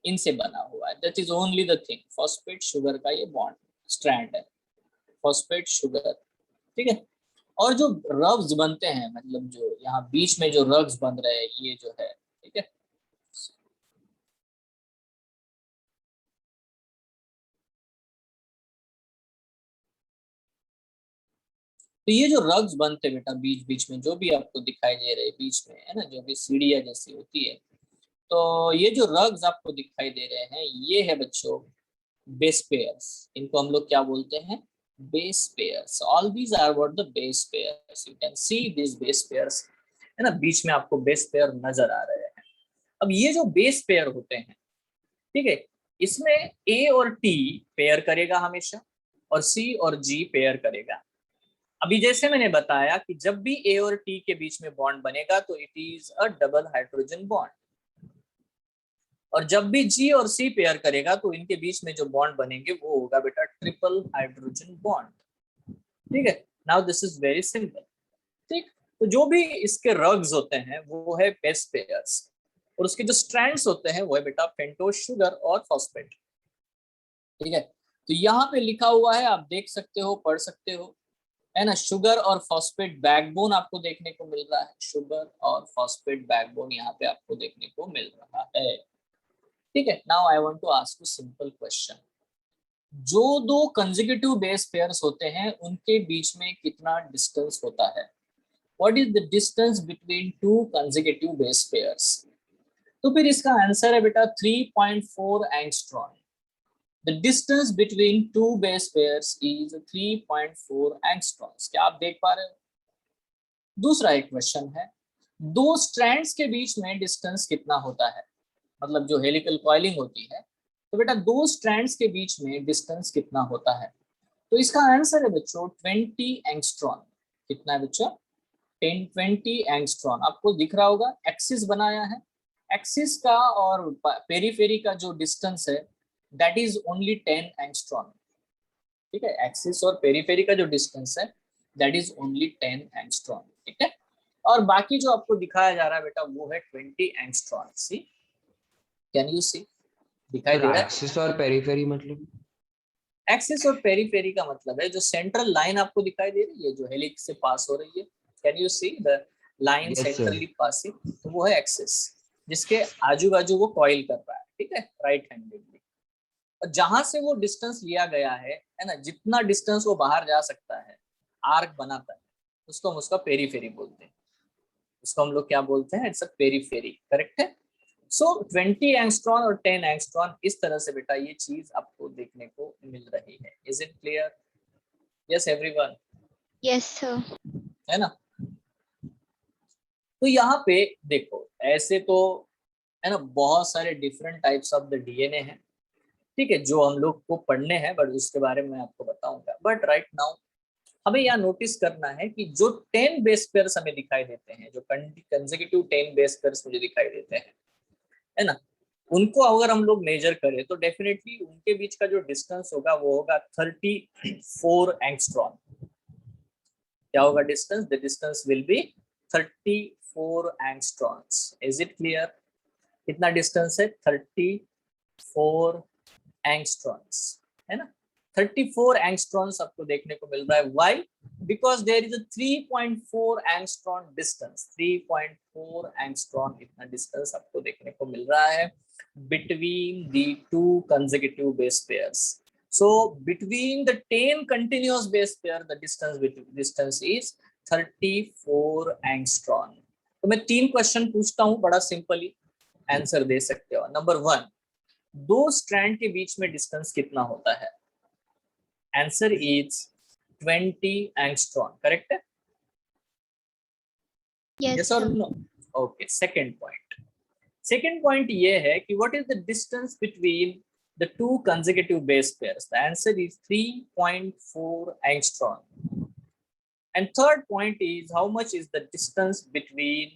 [SPEAKER 1] इनसे बना हुआ है। That is only the thing, phosphate sugar का ये बॉन्ड स्ट्रैंड है, फॉस्फेट शुगर। ठीक है, और जो रग्स बनते हैं, मतलब जो यहाँ बीच में जो रग्स बन रहे हैं, ये जो है, ठीक है, तो ये जो रग्स बनते हैं बेटा बीच बीच में, जो भी आपको दिखाई दे रहे हैं बीच में, है ना, जो भी सीढ़ियाँ जैसी होती है, तो ये जो रग्स आपको दिखाई दे रहे हैं, ये है बच्चों बेस पेयर्स। इनको हम लोग क्या बोलते हैं? Base pairs. All these are what the base pairs. You can see this base pairs, है ना, बीच में आपको बेस पेयर नजर आ रहे हैं। अब ये जो बेस पेयर होते हैं, ठीक है, इसमें ए और टी पेयर करेगा हमेशा, और सी और जी पेयर करेगा। अभी जैसे मैंने बताया कि जब भी ए और टी के बीच में बॉन्ड बनेगा तो it is a double hydrogen bond, और जब भी जी और सी पेयर करेगा तो इनके बीच में जो बॉन्ड बनेंगे वो होगा बेटा ट्रिपल हाइड्रोजन बॉन्ड। ठीक है, now this is very simple. ठीक, तो जो भी इसके रग्स होते हैं वो है बेस पेयर्स, और उसके जो स्ट्रैंड्स होते हैं वो है बेटा पेंटोज शुगर और फॉस्फेट। ठीक है, तो यहाँ पे लिखा हुआ है, आप देख सकते हो, पढ़ सकते हो। है ना। शुगर और फॉस्फेट बैकबोन आपको देखने को मिल रहा है, शुगर और फॉस्फेट बैकबोन यहाँ पे आपको देखने को मिल रहा है। ठीक है, now I want to ask you simple question, जो दो कंसेक्यूटिव बेस पेयर्स होते हैं उनके बीच में कितना डिस्टेंस होता है? What is the distance between to consecutive base pairs? तो फिर इसका आंसर है बेटा 3.4 angstrom. The distance between to base pairs is 3.4 angstroms. क्या आप देख पा रहे हो? दूसरा एक क्वेश्चन है, दो स्ट्रैंड्स के बीच में डिस्टेंस कितना होता है? मतलब जो हेलिकल कॉइलिंग होती है, तो बेटा दो स्ट्रैंड्स के बीच में डिस्टेंस कितना होता है? तो इसका आंसर है बच्चों 20 एंगस्ट्रॉम। कितना है बच्चों? 20 एंगस्ट्रॉम। आपको दिख रहा होगा, एक्सिस बनाया है, एक्सिस का और पेरीफेरी का जो डिस्टेंस है दैट इज ओनली 10 एंगस्ट्रॉम। ठीक है, एक्सिस और पेरीफेरी का जो डिस्टेंस है दैट इज ओनली 10 एंगस्ट्रॉम। ठीक है, और बाकी जो आपको दिखाया जा रहा है बेटा वो है 20 angstrom. C, can you see? दिखाई दे रहा है?
[SPEAKER 3] एक्सिस और पेरिफेरी मतलब?
[SPEAKER 1] एक्सिस और पेरीफेरी का मतलब है जो सेंट्रल लाइन आपको दिखाई दे रही है जो हेलिक्स से पास हो रही है, can you see the line
[SPEAKER 3] Yes, sir.
[SPEAKER 1] Centrally passing, तो वो है एक्सिस, जिसके आजू बाजू वो कॉइल कर रहा है। ठीक है, राइट हैंडेडली। और जहां से वो डिस्टेंस लिया गया है ना, जितना डिस्टेंस वो बाहर जा सकता है, आर्क बनाता है, उसको हम उसका पेरीफेरी बोलते हैं। उसको हम लोग क्या बोलते हैं? It's a periphery. करेक्ट है। सो 20 एंगस्ट्रॉम और 10 एंगस्ट्रॉम, इस तरह से बेटा ये चीज आपको देखने को मिल रही है। Is it clear? Yes everyone?
[SPEAKER 2] Yes sir.
[SPEAKER 1] है ना। तो यहाँ पे देखो, ऐसे तो है ना बहुत सारे different types of the DNA हैं, ठीक है, जो हम लोग को पढ़ने हैं, बट उसके बारे में आपको बताऊंगा। बट राइट नाउ हमें यहाँ नोटिस करना है कि जो 10 बेस पेयर्स हमें दिखाई देते हैं, जो कंसेक्यूटिव 10 बेस पेयर्स मुझे दिखाई देते हैं, है ना, उनको अगर हम लोग मेजर करें तो डेफिनेटली उनके बीच का जो डिस्टेंस होगा वो होगा 34 एंगस्ट्रॉम। क्या होगा distance? The distance will be 34 angstroms. Is it clear? कितना डिस्टेंस है? 34 एंगस्ट्रॉम्स, है ना। 34 एंगस्ट्रॉम्स आपको देखने को मिल रहा है। Why? Because there is a 3.4 angstrom distance. 3.4 angstrom इतना डिस्टेंस आपको देखने को मिल रहा है between the two consecutive base pairs. So between the 10 continuous base pair, the distance is 34 angstrom. तो मैं 3 क्वेश्चन पूछता हूँ, बड़ा सिंपली आंसर दे सकते हो। नंबर 1, दो स्ट्रैंड के बीच में डिस्टेंस कितना होता है? Answer is 20 angstrom. करेक्ट है?
[SPEAKER 2] यस
[SPEAKER 1] और
[SPEAKER 2] sir.
[SPEAKER 1] No? Okay, second point ये है कि what is the distance between the two consecutive base pairs? The answer is 3.4 angstrom. And third point is how much is the distance between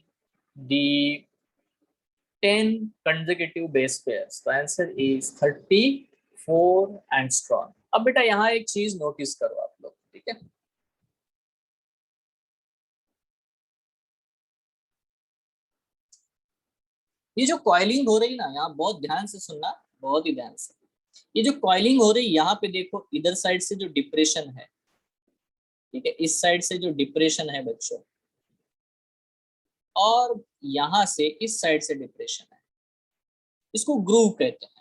[SPEAKER 1] the 10 consecutive base pairs? The answer is 34 angstrom. अब बेटा यहाँ एक चीज notice करो आप लोग, ठीक है, ये जो कॉइलिंग हो रही ना, यहाँ बहुत ध्यान से सुनना, बहुत ही ध्यान से। ये जो कॉइलिंग हो रही यहाँ पे देखो, इधर साइड से जो डिप्रेशन है, ठीक है, इस साइड से जो डिप्रेशन है बच्चों, और यहां से इस साइड से डिप्रेशन है, इसको ग्रूव कहते हैं।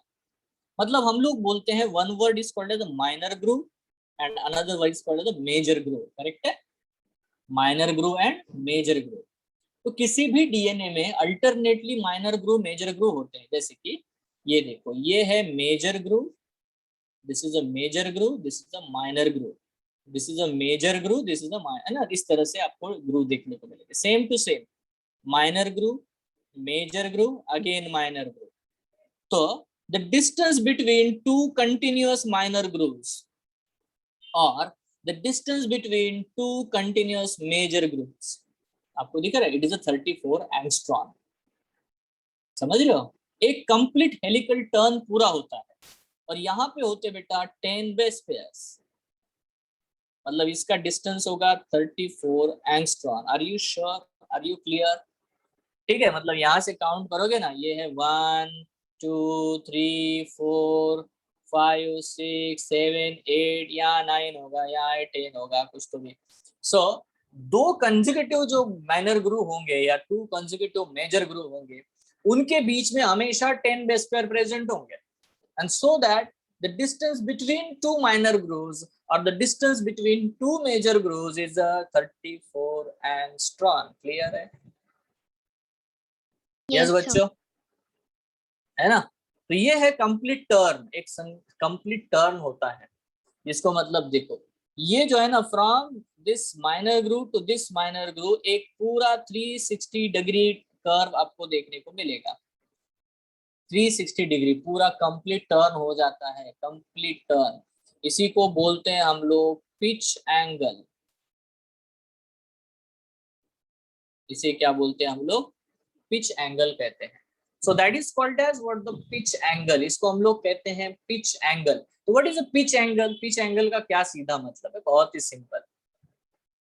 [SPEAKER 1] मतलब हम लोग बोलते हैं one word is called as the minor groove and another word is called as the major groove. Correct है? Minor groove and major groove. तो किसी भी डीएनए में alternately minor groove major groove होते हैं। जैसे कि ये देखो, ये है major groove, this is a major groove, this is a minor groove, this is a major groove, this is a minor, है ना। इस तरह से आपको ग्रूव देखने को मिलेगा, same to same, minor groove, major groove, again minor groove. तो the distance between two continuous minor grooves or the distance between two continuous major grooves, आपको दिख रहा है, इट इज अ 34 एंगस्ट्रॉम। समझ रहे हो? एक कंप्लीट हेलिकल टर्न पूरा होता है, और यहाँ पे होते बेटा 10 बेस पेयर्स, मतलब इसका डिस्टेंस होगा 34 angstrom. Are you sure? Are you clear? ठीक है, मतलब यहाँ से काउंट करोगे ना, ये है 1 2 3 4 5 6 7 8, यहाँ 9 होगा, यहाँ 10 होगा, कुछ तो भी सो दो कंसेक्यूटिव जो माइनर ग्रूव होंगे या टू कंसेक्यूटिव मेजर ग्रूव होंगे, उनके बीच में हमेशा 10 बेस पेयर प्रेजेंट होंगे, and so that the distance between two minor grooves or the distance between two major grooves is 34 angstrom. Clear है? Yes बच्चों, है ना? तो ये है कंप्लीट टर्न, एक कंप्लीट टर्न होता है, इसको मतलब देखो ये जो है ना, from this minor groove to this minor groove एक पूरा 360 डिग्री कर्व आपको देखने को मिलेगा। 360 डिग्री पूरा कंप्लीट टर्न हो जाता है, कंप्लीट टर्न। इसी को बोलते हैं हम लोग पिच एंगल। इसे क्या बोलते हैं हम लोग? पिच एंगल कहते हैं। So that is called as what? The pitch angle. इसको हम लोग कहते हैं पिच एंगल। तो what is a pitch angle? Pitch angle का क्या सीधा मतलब है? बहुत ही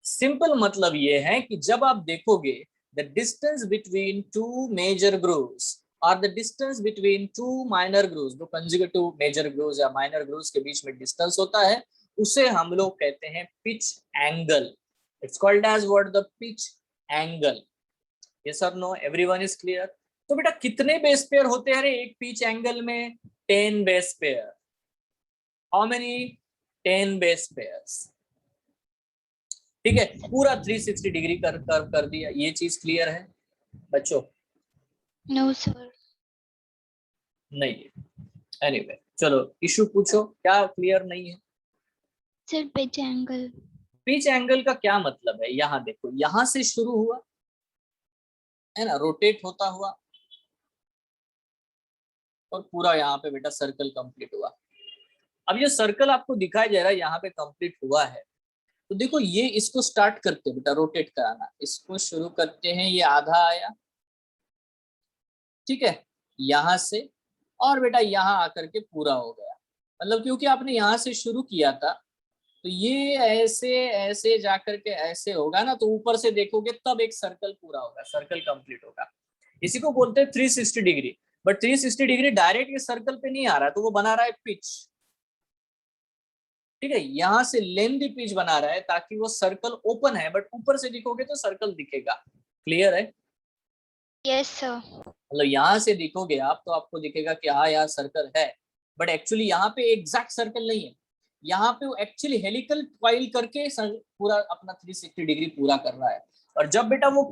[SPEAKER 1] सिंपल मतलब ये है कि जब आप देखोगे the distance between two major grooves और the distance between two minor grooves, जो कंसेक्यूटिव मेजर ग्रूव्स या माइनर ग्रूव्स के बीच में डिस्टेंस होता है, उसे हम लोग कहते हैं pitch angle. It's called as what? The pitch angle. Yes और नो? Everyone is clear? तो बेटा कितने बेस पेयर होते हैं एक पिच एंगल में? 10 base pair. How many? 10 base pairs. ठीक है, पूरा 360 डिग्री कर्व कर दिया। ये चीज क्लियर है बच्चों?
[SPEAKER 2] No sir.
[SPEAKER 1] नहीं। एनीवे चलो इशू पूछो, क्या क्लियर नहीं है?
[SPEAKER 2] Sir pitch angle.
[SPEAKER 1] Pitch angle का क्या मतलब है? यहाँ देखो, यहाँ से शुरू हुआ है ना, रोटेट होता हुआ, और पूरा यहाँ पे बेटा सर्कल कंप्लीट हुआ। अब ये सर्कल आपको दिखाई दे रहा है यहाँ पे कंप्लीट हुआ है, तो देखो ये इसको स्टार्ट करते हैं बेटा रोटेट कराना। इसको शुरू करते हैं, ये आधा आया, ठीक है, यहाँ से, और बेटा यहाँ आकर के पूरा हो गया। मतलब क्योंकि आपने यहाँ से शुरू किया था, तो ये ऐसे ऐसे जाकर के ऐसे होगा ना, तो ऊपर से देखोगे तब एक सर्कल पूरा होगा, सर्कल कंप्लीट होगा। इसी को बोलते हैं 360 डिग्री। बट 360 डिग्री डायरेक्ट ये सर्कल पे नहीं आ रहा, तो वो बना रहा है पिच। ठीक है, यहाँ से लेंदी पिच बना रहा है ताकि वो सर्कल ओपन है, बट ऊपर से दिखोगे तो सर्कल दिखेगा। क्लियर है?
[SPEAKER 2] Yes sir.
[SPEAKER 1] मतलब यहाँ से दिखोगे आप तो आपको दिखेगा कि हाँ यार सर्कल है, बट एक्चुअली यहाँ पे एग्जैक्ट सर्कल नहीं है। यहाँ पे वो एक्चुअली हेलिकल कॉइल करके पूरा अपना 360 डिग्री पूरा कर रहा है। और जब बेटा वो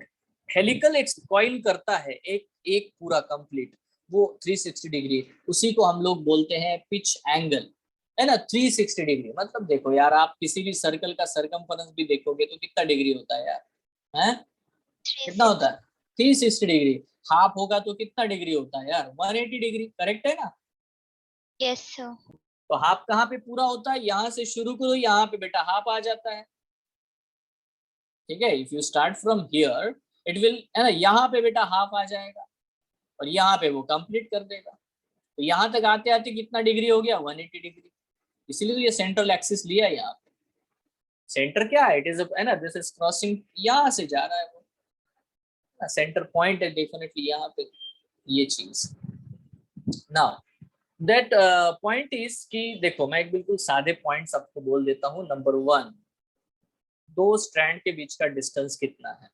[SPEAKER 1] हेलिकल कॉइल करता है एक पूरा कंप्लीट वो 360 डिग्री, उसी को हम लोग बोलते हैं पिच एंगल, है ना। 360 डिग्री मतलब देखो यार, आप किसी भी सर्कल का सरकमफेरेंस भी देखोगे तो कितना डिग्री होता है यार, हैं? कितना होता है? 360 डिग्री। हाफ होगा तो कितना डिग्री होता है यार? 180 डिग्री। करेक्ट है ना?
[SPEAKER 2] Yes sir.
[SPEAKER 1] तो हाफ कहाँ पे पूरा होता है? यहाँ से शुरू करो, यहाँ पे बेटा हाफ आ जाता है। ठीक है, if you start from here it will, है ना, यहाँ पे बेटा हाफ आ जाएगा और यहाँ पे वो कंप्लीट कर देगा। तो यहाँ तक आते आते कितना डिग्री हो गया? 180 डिग्री। इसीलिए तो ये सेंट्रल एक्सिस लिया है यहाँ पे। सेंटर क्या है? इट इज, है ना, दिस इज क्रॉसिंग, यहाँ से जा रहा है वो, सेंटर पॉइंट है डेफिनेटली यहाँ पे ये चीज। नाउ दैट पॉइंट इज कि देखो मैं एक बिल्कुल सादे पॉइंट्स आपको बोल देता हूँ। नंबर 1, दो स्ट्रैंड के बीच का डिस्टेंस कितना है?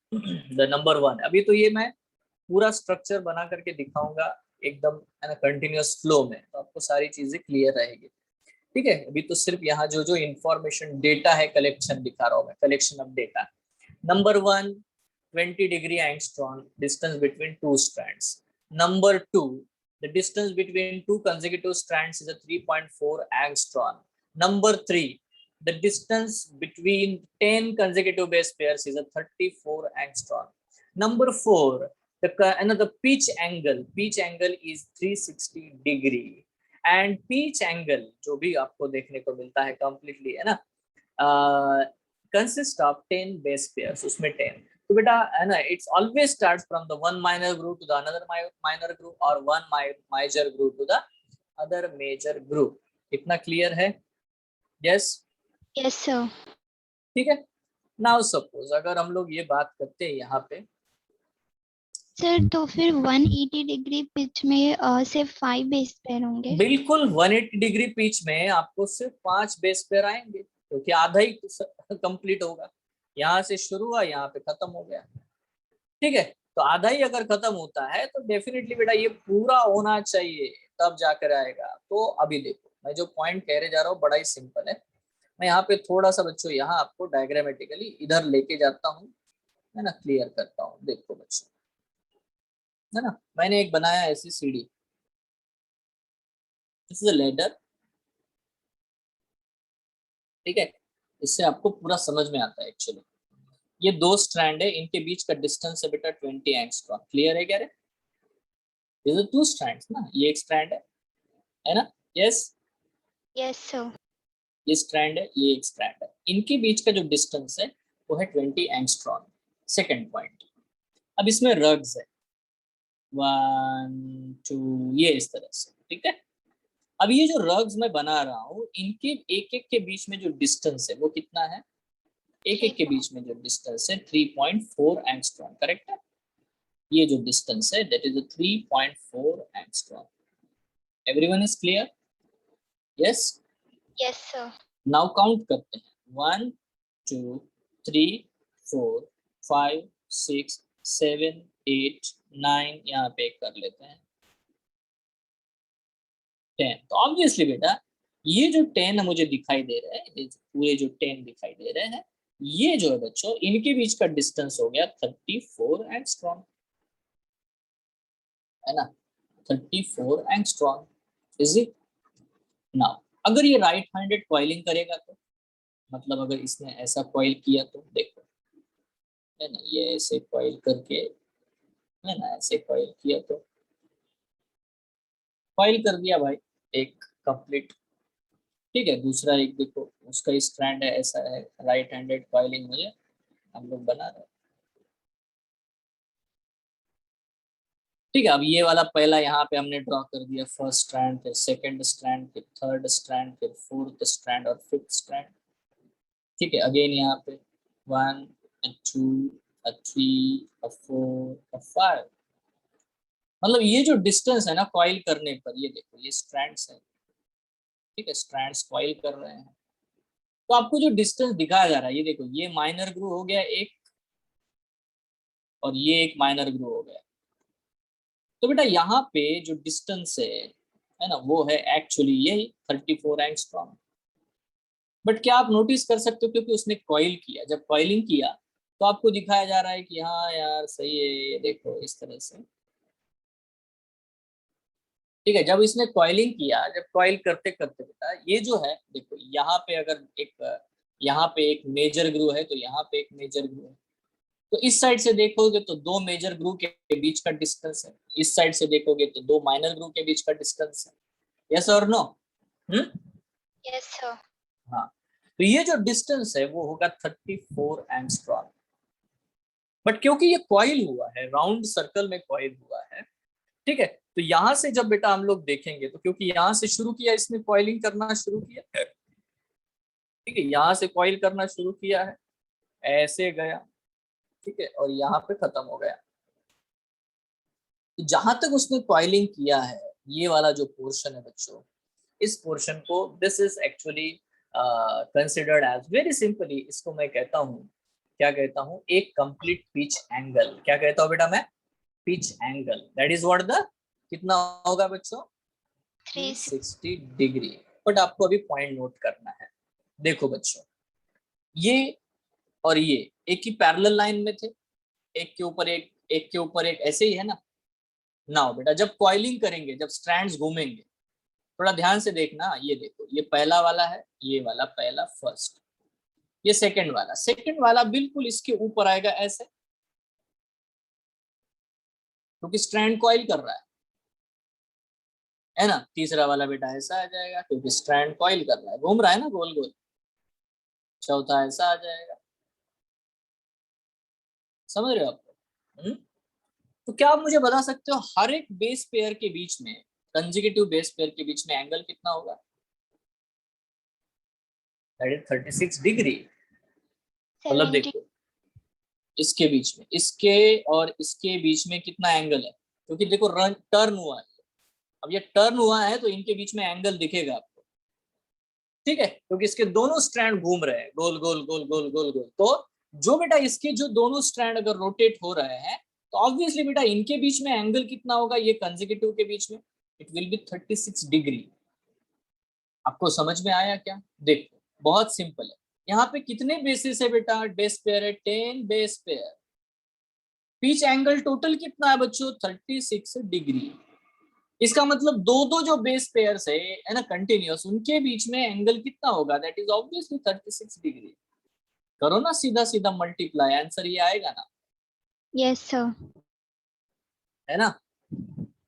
[SPEAKER 1] The number 1। अभी तो ये मैं पूरा स्ट्रक्चर बना करके दिखाऊंगा एकदम, है ना, कंटिन्यूअस फ्लो में, तो आपको सारी चीजें क्लियर रहेगी। ठीक है, अभी तो सिर्फ यहाँ जो जो इंफॉर्मेशन डेटा है कलेक्शन दिखा रहा हूँ मैं, collection of data. Number 1, 20 degree angstrom distance between two strands. Number 2, the distance between two consecutive strands is a 3.4 angstrom. Number 3, the distance between 10 consecutive base pairs is a 34 angstrom. Number 4, another pitch angle is 360 degree. And pitch angle जो भी आपको देखने को मिलता है completely, है ना, consist of 10 base pairs, उसमें 10। तो बेटा है ना, it's always starts from the one minor group to the another minor group और one major group to the other major group. इतना क्लियर है? Yes
[SPEAKER 2] yes sir.
[SPEAKER 1] ठीक है। नाउ सपोज अगर हम लोग ये बात करते हैं यहाँ पे,
[SPEAKER 2] सर तो फिर 180 डिग्री पिच में सिर्फ 5 बेस पेयर होंगे?
[SPEAKER 1] बिल्कुल 180 डिग्री पिच में आपको सिर्फ 5 बेस पेयर आएंगे, क्योंकि आधा ही कंप्लीट होगा। यहाँ से शुरू हुआ, यहाँ पे खत्म हो गया। ठीक है, तो आधा ही अगर खत्म होता है तो डेफिनेटली बेटा ये पूरा होना चाहिए, तब जाकर आएगा। तो अभी देखो मैं जो पॉइंट कह रहे जा रहा हूँ बड़ा ही सिंपल है। मैं यहाँ पे थोड़ा सा बच्चों यहाँ आपको डायग्रामेटिकली इधर लेके जाता हूँ, है ना, क्लियर करता हूँ। देखो बच्चों, है ना, मैंने एक बनाया ऐसी सीढ़ी, दिस इज अ लैडर। ठीक है, इससे आपको पूरा समझ में आता है एक्चुअली। ये दो स्ट्रैंड है, इनके बीच का डिस्टेंस है बेटा 20 एंगस्ट्रॉम। क्लियर है क्या रे? दिस आर टू स्ट्रैंड्स ना, ये एक स्ट्रैंड है ना? Yes,
[SPEAKER 2] yes sir.
[SPEAKER 1] ये स्ट्रैंड है, ये एक स्ट्रैंड है, इनके बीच का जो डिस्टेंस है वो है 20 एंगस्ट्रॉम। सेकंड पॉइंट, अब इसमें रग्स है 1 2, ये इस तरह से। ठीक है, अब ये जो रग्स मैं बना रहा हूँ इनके एक एक के बीच में जो डिस्टेंस है वो कितना है? एक एक के बीच में जो डिस्टेंस है 3.4 एंगस्ट्रॉम। करेक्ट है, ये जो डिस्टेंस है that is 3.4 angstrom. Everyone is clear? Yes,
[SPEAKER 2] yes sir.
[SPEAKER 1] Now count करते हैं 1 2 3 4 5 6 7 8 9, यहाँ पे कर लेते हैं 10। तो ऑब्वियसली बेटा ये जो 10 मुझे दिखाई दे रहा है, ये पूरे जो 10 दिखाई दे रहे हैं, ये जो है बच्चों इनके बीच का डिस्टेंस हो गया 34 एंगस्ट्रॉम, है ना, 34 एंगस्ट्रॉम। Is it? नाउ अगर ये राइट हैंडेड कॉइलिंग करेगा तो मतलब अगर इसने ऐसा कॉइल किया तो देखो, है ना, ये ऐसे कॉइल करके, है ना, ऐसे कॉइल किया तो कॉइल कर दिया भाई एक कंप्लीट। ठीक है, दूसरा एक देखो उसका स्ट्रैंड है, ऐसा है, राइट हैंडेड कॉइलिंग मुझे हम लोग बना रहे हैं। ठीक है, अब ये वाला पहला यहाँ पे हमने ड्रॉ कर दिया, फर्स्ट स्ट्रैंड, फिर सेकंड स्ट्रैंड, फिर थर्ड स्ट्रैंड, फिर फोर्थ स्ट्रैंड और फिफ्थ स्ट्रैंड। ठीक है, अगेन यहाँ पे 1 2 3 4 5। मतलब ये जो डिस्टेंस है ना कॉइल करने पर, ये देखो ये स्ट्रैंड्स है। ठीक है, स्ट्रैंड्स कॉइल कर रहे हैं, तो आपको जो डिस्टेंस दिखाया जा रहा है, ये देखो ये माइनर ग्रू हो गया एक, और ये एक माइनर ग्रू हो गया। तो बेटा यहाँ पे जो डिस्टेंस है ना, वो है एक्चुअली यही 34 एंगस्ट्रॉम। बट क्या आप नोटिस कर सकते हो, क्योंकि उसने कॉइल किया, जब कॉइलिंग किया तो आपको दिखाया जा रहा है कि हाँ यार सही है, ये देखो इस तरह से। ठीक है, जब इसने कॉइलिंग किया, जब कॉइल करते करते बेटा ये जो है देखो, यहाँ पे अगर एक, यहाँ पे एक मेजर ग्रू है तो यहाँ पे एक मेजर ग्रू है, तो इस साइड से देखोगे तो दो मेजर ग्रू के बीच का डिस्टेंस है, इस साइड से देखोगे तो दो माइनर ग्रू के बीच का डिस्टेंस है। यस और नो?
[SPEAKER 2] Yes sir.
[SPEAKER 1] हाँ, तो ये जो डिस्टेंस है वो होगा 34 एंगस्ट्रॉम। बट क्योंकि ये कॉइल हुआ है, राउंड सर्कल में कॉइल हुआ है, ठीक है, तो यहां से जब बेटा हम लोग देखेंगे तो क्योंकि यहां से शुरू किया, इसने कॉइलिंग करना शुरू किया है, ठीक है, यहां से कॉइल करना शुरू किया है, ऐसे गया, ठीक है, और यहाँ पे खत्म हो गया। तो जहां तक उसने कॉइलिंग किया है, ये वाला जो पोर्शन है बच्चों, इस पोर्शन को this is actually considered as, very simply इसको मैं कहता हूँ, क्या कहता हूँ, एक कंप्लीट पिच एंगल। क्या कहता हूँ बेटा मैं? Pitch angle. That is what the, कितना होगा बच्चों? 360 डिग्री। बट आपको अभी पॉइंट नोट करना है। देखो बच्चों, ये और ये एक ही पैरेलल लाइन में थे, एक के ऊपर एक, एक के ऊपर एक, ऐसे ही है ना। नाउ बेटा जब कॉइलिंग करेंगे, जब स्ट्रैंड्स घूमेंगे, थोड़ा ध्यान से देखना, ये देखो ये पहला वाला है, ये वाला पहला फर्स्ट, ये सेकंड वाला बिल्कुल इसके ऊपर आएगा ऐसे, क्योंकि स्ट्रैंड कॉइल कर रहा है ना। तीसरा वाला बेटा ऐसा आ जाएगा, क्योंकि स्ट्रैंड कॉइल कर रहा है, घूम रहा है ना गोल गोल। चौथा ऐसा आ जाएगा, समझ रहे हो आप? तो क्या आप मुझे बता सकते हो हर एक बेस पेयर के बीच में, कंसेक्यूटिव बेस पेयर के बीच में एंगल कितना होगा? That is 36 degree. मतलब
[SPEAKER 2] 70।
[SPEAKER 1] देखो इसके बीच में, इसके और इसके बीच में कितना एंगल है, क्योंकि देखो रन टर्न हुआ है, अब ये टर्न हुआ है तो इनके बीच में एंगल दिखेगा आपको। ठीक है, क्योंकि इसके दोनों स्ट्रैंड घूम रहे हैं गोल गोल गोल गोल गोल गोल, तो जो बेटा इसके जो दोनों स्ट्रैंड अगर रोटेट हो रहे हैं तो ऑब्वियसली बेटा इनके बीच में एंगल कितना होगा, ये कंसेक्यूटिव के बीच में, इट विल बी 36 डिग्री। आपको समझ में आया क्या? देखो बहुत सिंपल है। यहाँ पे कितने बेसिस है बेटा? बेस पेयर है 10 base pair. Pitch angle total कितना है बच्चों? 36 डिग्री। इसका मतलब दो दो जो बेस पेयर्स है ना कंटिन्यूअस, उनके बीच में एंगल कितना होगा? That is obviously 36 degree. करो ना सीधा सीधा मल्टीप्लाई, आंसर ये आएगा ना?
[SPEAKER 2] Yes sir.
[SPEAKER 1] है ना?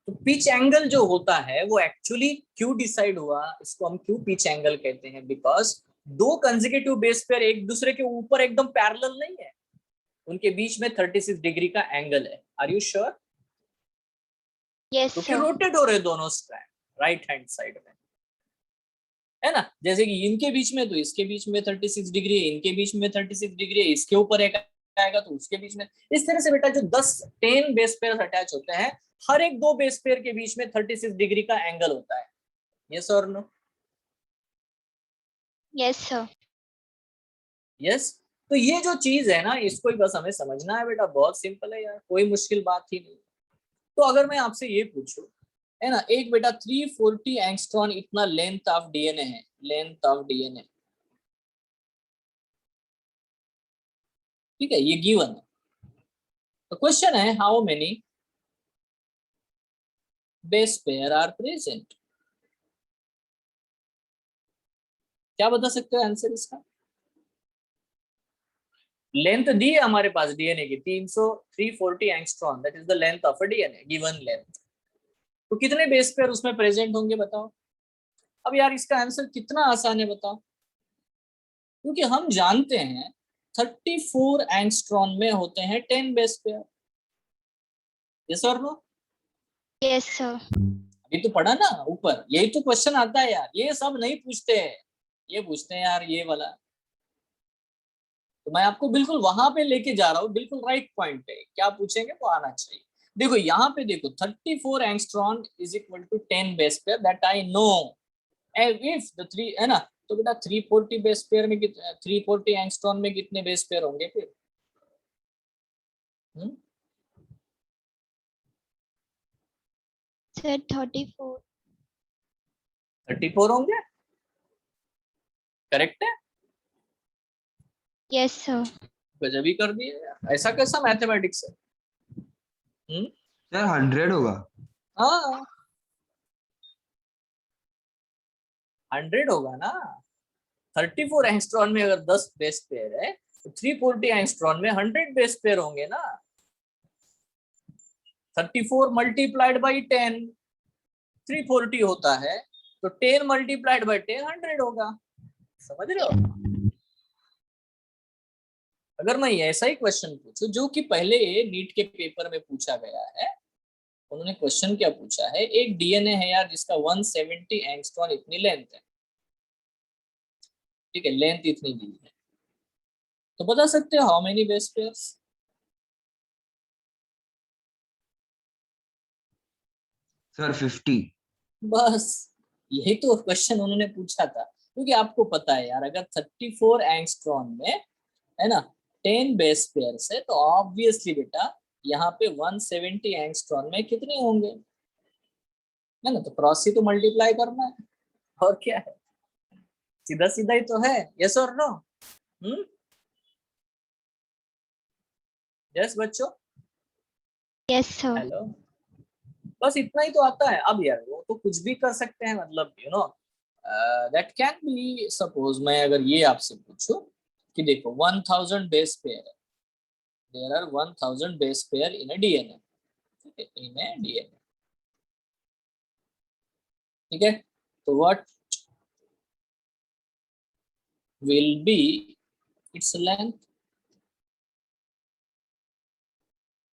[SPEAKER 1] तो पिच एंगल जो होता है वो एक्चुअली क्यों डिसाइड हुआ, इसको हम क्यों पिच एंगल कहते हैं? बिकॉज दो कंसेक्यूटिव बेस पेयर एक दूसरे के ऊपर एकदम पैरेलल नहीं है, उनके बीच में 36 डिग्री का एंगल है। Are you sure?
[SPEAKER 2] यस
[SPEAKER 1] क्योंकि
[SPEAKER 2] सर।
[SPEAKER 1] रोटेट हो रहे दोनों स्ट्रैंड राइट हैंड साइड में, है ना? जैसे कि इनके बीच में तो इसके बीच में 36 डिग्री है, इनके बीच में 36 डिग्री है, इसके ऊपर एक आएगा तो उसके बीच में। इस तरह से बेटा जो 10 बेस पेयर अटैच होते हैं, हर एक दो बेस पेयर के बीच में 36 डिग्री का एंगल होता है। यस और नो?
[SPEAKER 2] Yes sir.
[SPEAKER 1] यस। तो ये जो चीज है ना, इसको ही बस हमें समझना है बेटा, बहुत सिंपल है यार, कोई मुश्किल बात ही नहीं। तो अगर मैं आपसे ये पूछूं, है ना, एक बेटा 340 एंगस्ट्रॉन इतना लेंथ ऑफ डीएनए है, लेंथ ऑफ डीएनए, ठीक है, ये गिवन है। तो क्वेश्चन है how many base pair are present? क्या बता सकते हो आंसर इसका? लेंथ दी है हमारे पास डीएनए की 340 angstrom, that is the length of a DNA, given length. तो कितने बेस पेयर उसमें प्रेजेंट होंगे बताओ? अब यार इसका आंसर कितना आसान है बताओ, क्योंकि हम जानते हैं 34 एंगस्ट्रॉन में होते हैं 10 बेस पेयर। यस और नो?
[SPEAKER 2] Yes sir.
[SPEAKER 1] अभी तो पढ़ा ना ऊपर, यही तो क्वेश्चन आता है यार, ये सब नहीं पूछते हैं, ये पूछते हैं यार ये वाला। तो मैं आपको बिल्कुल वहां पे लेके जा रहा हूँ, बिल्कुल राइट पॉइंट पे। क्या पूछेंगे वो आना चाहिए। देखो यहाँ पे देखो 34 angstrom is equal to 10 base pair, that I know. If the three, है ना, तो बेटा 340 बेस पेयर में 340 एंगस्ट्रॉन में कितने बेस पेयर होंगे फिर?
[SPEAKER 2] सर 34।
[SPEAKER 1] 34 होंगे, करेक्ट है?
[SPEAKER 2] Yes sir.
[SPEAKER 1] गजब ही कर दिए यार, ऐसा कैसा मैथमेटिक्स है?
[SPEAKER 3] सर 100 होगा।
[SPEAKER 1] हाँ 100 होगा ना। 34 एंगस्ट्रॉन में अगर 10 बेस पेयर है तो 340 एंगस्ट्रॉन में 100 बेस पेयर होंगे ना। 34 मल्टीप्लाइड बाई 10 340 होता है, तो 10 मल्टीप्लाइड बाई 10 100 होगा। समझ रहे हो? अगर मैं ऐसा ही क्वेश्चन पूछूं जो कि पहले नीट के पेपर में पूछा गया है, उन्होंने क्वेश्चन क्या पूछा है, एक डीएनए है यार जिसका 170 एंगस्ट्रॉन इतनी लेंथ है, ठीक है, लेंथ इतनी दी है, तो बता सकते हो how many base pairs?
[SPEAKER 3] Sir 50।
[SPEAKER 1] बस यही तो क्वेश्चन उन्होंने पूछा था, क्योंकि आपको पता है यार अगर 34 एंगस्ट्रॉन में, है ना, 10 बेस पेयर्स है, तो ऑब्वियसली बेटा यहाँ पे 170 एंगस्ट्रॉन में कितने होंगे, है ना? तो क्रॉस ही तो मल्टीप्लाई करना है, और क्या है, सीधा सीधा ही तो है। यस और नो? यस बच्चों?
[SPEAKER 2] Yes sir.
[SPEAKER 1] हेलो, बस इतना ही तो आता है। अब यार वो तो कुछ भी कर सकते हैं, मतलब you know that can be, suppose मैं अगर ये आपसे पूछूं कि देखो 1000 बेस पेयर है, there are 1000 base pair in a DNA, ठीक है, इन अ डीएनए, ठीक है, तो what will be its length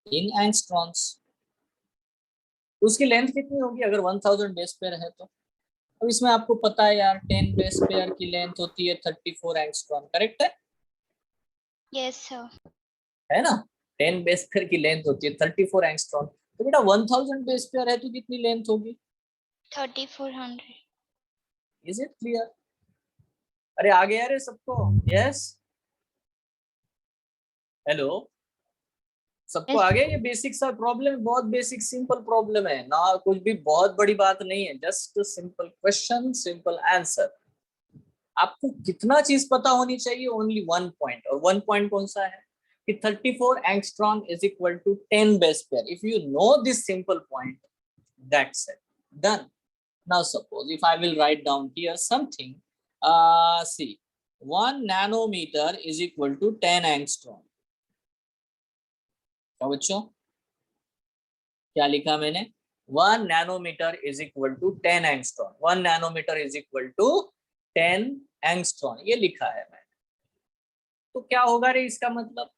[SPEAKER 1] in angstroms? उसकी लेंथ कितनी होगी अगर 1000 बेस पेयर है तो? अब इसमें आपको पता है यार 10 बेस पेयर की लेंथ होती है 34 एंगस्ट्रॉम, करेक्ट है?
[SPEAKER 2] Yes sir.
[SPEAKER 1] है ना? 10 बेस पेयर की लेंथ होती है 34 एंगस्ट्रॉम, तो बेटा 1000 बेस पेयर है तो कितनी लेंथ होगी?
[SPEAKER 2] 3400।
[SPEAKER 1] Is it clear? अरे आ गया रे सबको? यस? हेलो, सबको
[SPEAKER 2] Yes.
[SPEAKER 1] आ गया? ये बेसिक सा प्रॉब्लम, बहुत बेसिक सिंपल प्रॉब्लम है ना, कुछ भी बहुत बड़ी बात नहीं है, just simple question, simple answer. आपको कितना चीज पता होनी चाहिए? Only one point. और वन पॉइंट कौन सा है कि 34 angstrom is equal to 10 base pair. If you know this simple point, that's it, done. Now suppose if I will write down here something, see 1 nanometre is equal to 10 angstrom. क्या बच्चों, क्या लिखा मैंने? 1 nanometre is equal to 10 angstrom. 1 nanometre is equal to 10 angstrom, ये लिखा है मैंने। तो क्या होगा रे इसका मतलब?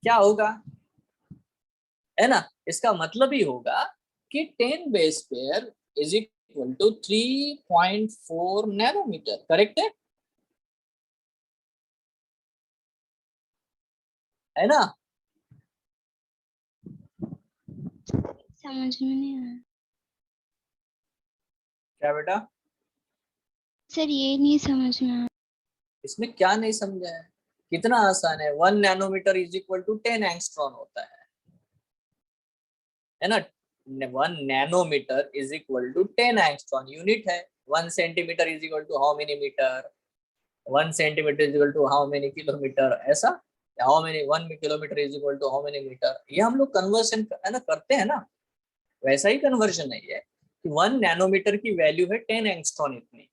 [SPEAKER 1] क्या होगा, है ना? इसका मतलब ही होगा कि 10 base pair is equal to 3.4 nanometer. Correct है ना?
[SPEAKER 2] समझ में नहीं आया
[SPEAKER 1] क्या बेटा,
[SPEAKER 2] सर, ये नहीं समझ में आया।
[SPEAKER 1] इसमें क्या नहीं समझा है? कितना आसान है। 1 nanometre is equal to 10 angstrom होता है ना? 1 nanometre is equal to 10 angstrom unit है। 1 centimetre is equal to how many metre? 1 centimetre is equal to how many kilometre? ऐसा, how many 1 kilometre is equal to how many metre? ये हम लोग conversion है ना करते हैं ना, वैसा ही कन्वर्जन है ये कि 1 नैनोमीटर की वैल्यू है 10 एंगस्ट्रॉम इतनी।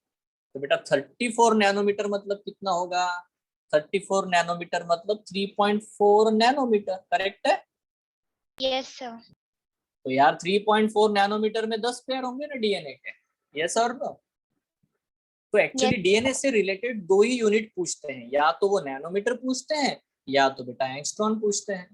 [SPEAKER 1] तो बेटा 34 नैनोमीटर मतलब कितना होगा? 34 नैनोमीटर मतलब 3.4 नैनोमीटर। करेक्ट है?
[SPEAKER 2] Yes sir.
[SPEAKER 1] तो यार 3.4 नैनोमीटर में 10 पेयर होंगे ना डीएनए के। यस और नो? तो एक्चुअली डीएनए से रिलेटेड दो ही यूनिट पूछते हैं, या तो वो नैनोमीटर पूछते हैं या तो बेटा एंगस्ट्रॉम पूछते हैं।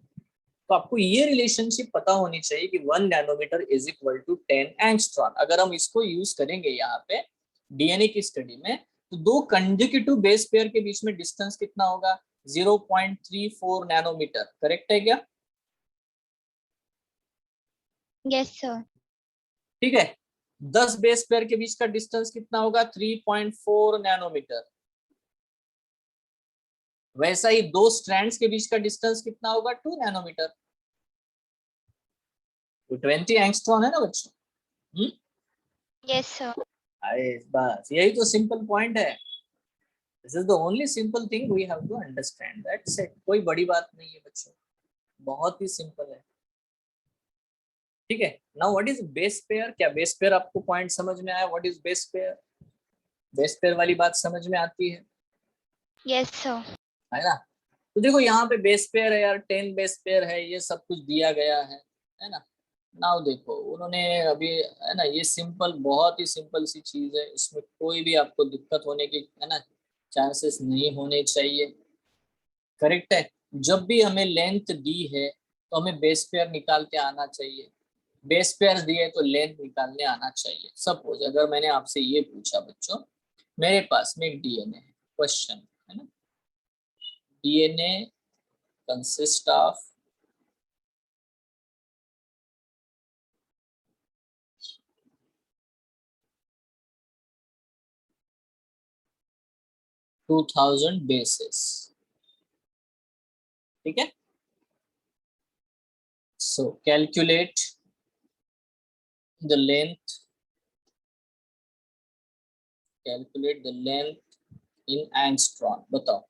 [SPEAKER 1] तो आपको ये रिलेशनशिप पता होनी चाहिए कि 1 nanometre is equal to 10 angstrom. अगर हम इसको यूज करेंगे यहाँ पे डीएनए की स्टडी में, तो दो कंसेक्यूटिव बेस पेयर के बीच में डिस्टेंस कितना होगा? 0.34 नैनोमीटर। करेक्ट है क्या?
[SPEAKER 2] Yes sir.
[SPEAKER 1] ठीक है। 10 बेस पेयर के बीच का डिस्टेंस कितना होगा? 3.4 नैनोमीटर। वैसा ही दो स्ट्रैंड्स के बीच का डिस्टेंस कितना होगा? 2 नैनोमीटर। तो 20 एंगस्ट्रॉम है ना बच्चों?
[SPEAKER 2] Yes sir.
[SPEAKER 1] अरे बस यही तो सिंपल पॉइंट है। This is the only simple thing we have to understand, that's it. कोई बड़ी बात नहीं है बच्चों, बहुत ही सिंपल है। ठीक है। Now what is base pair? क्या बेस पेयर आपको पॉइंट समझ में आया? What is base pair? Base pair वाली बात समझ में आती है
[SPEAKER 2] यस सर।
[SPEAKER 1] है ना? तो देखो यहाँ पे बेस पेयर है यार, 10 बेस पेयर है, ये सब कुछ दिया गया है ना? नाउ देखो उन्होंने अभी, है ना, ये सिंपल, बहुत ही सिंपल सी चीज है, इसमें कोई भी आपको दिक्कत होने की, है ना, चांसेस नहीं होने चाहिए। करेक्ट है? जब भी हमें लेंथ दी है तो हमें बेस पेयर निकाल के आना चाहिए। बेस पेयर दिए तो लेंथ निकालने आना चाहिए। सपोज अगर मैंने आपसे ये पूछा बच्चों, मेरे पास में एक डीएनए है, क्वेश्चन है ना, डीएनए कंसिस्ट ऑफ 2000 bases। ठीक है? सो calculate the length, calculate the length in angstrom. बताओ,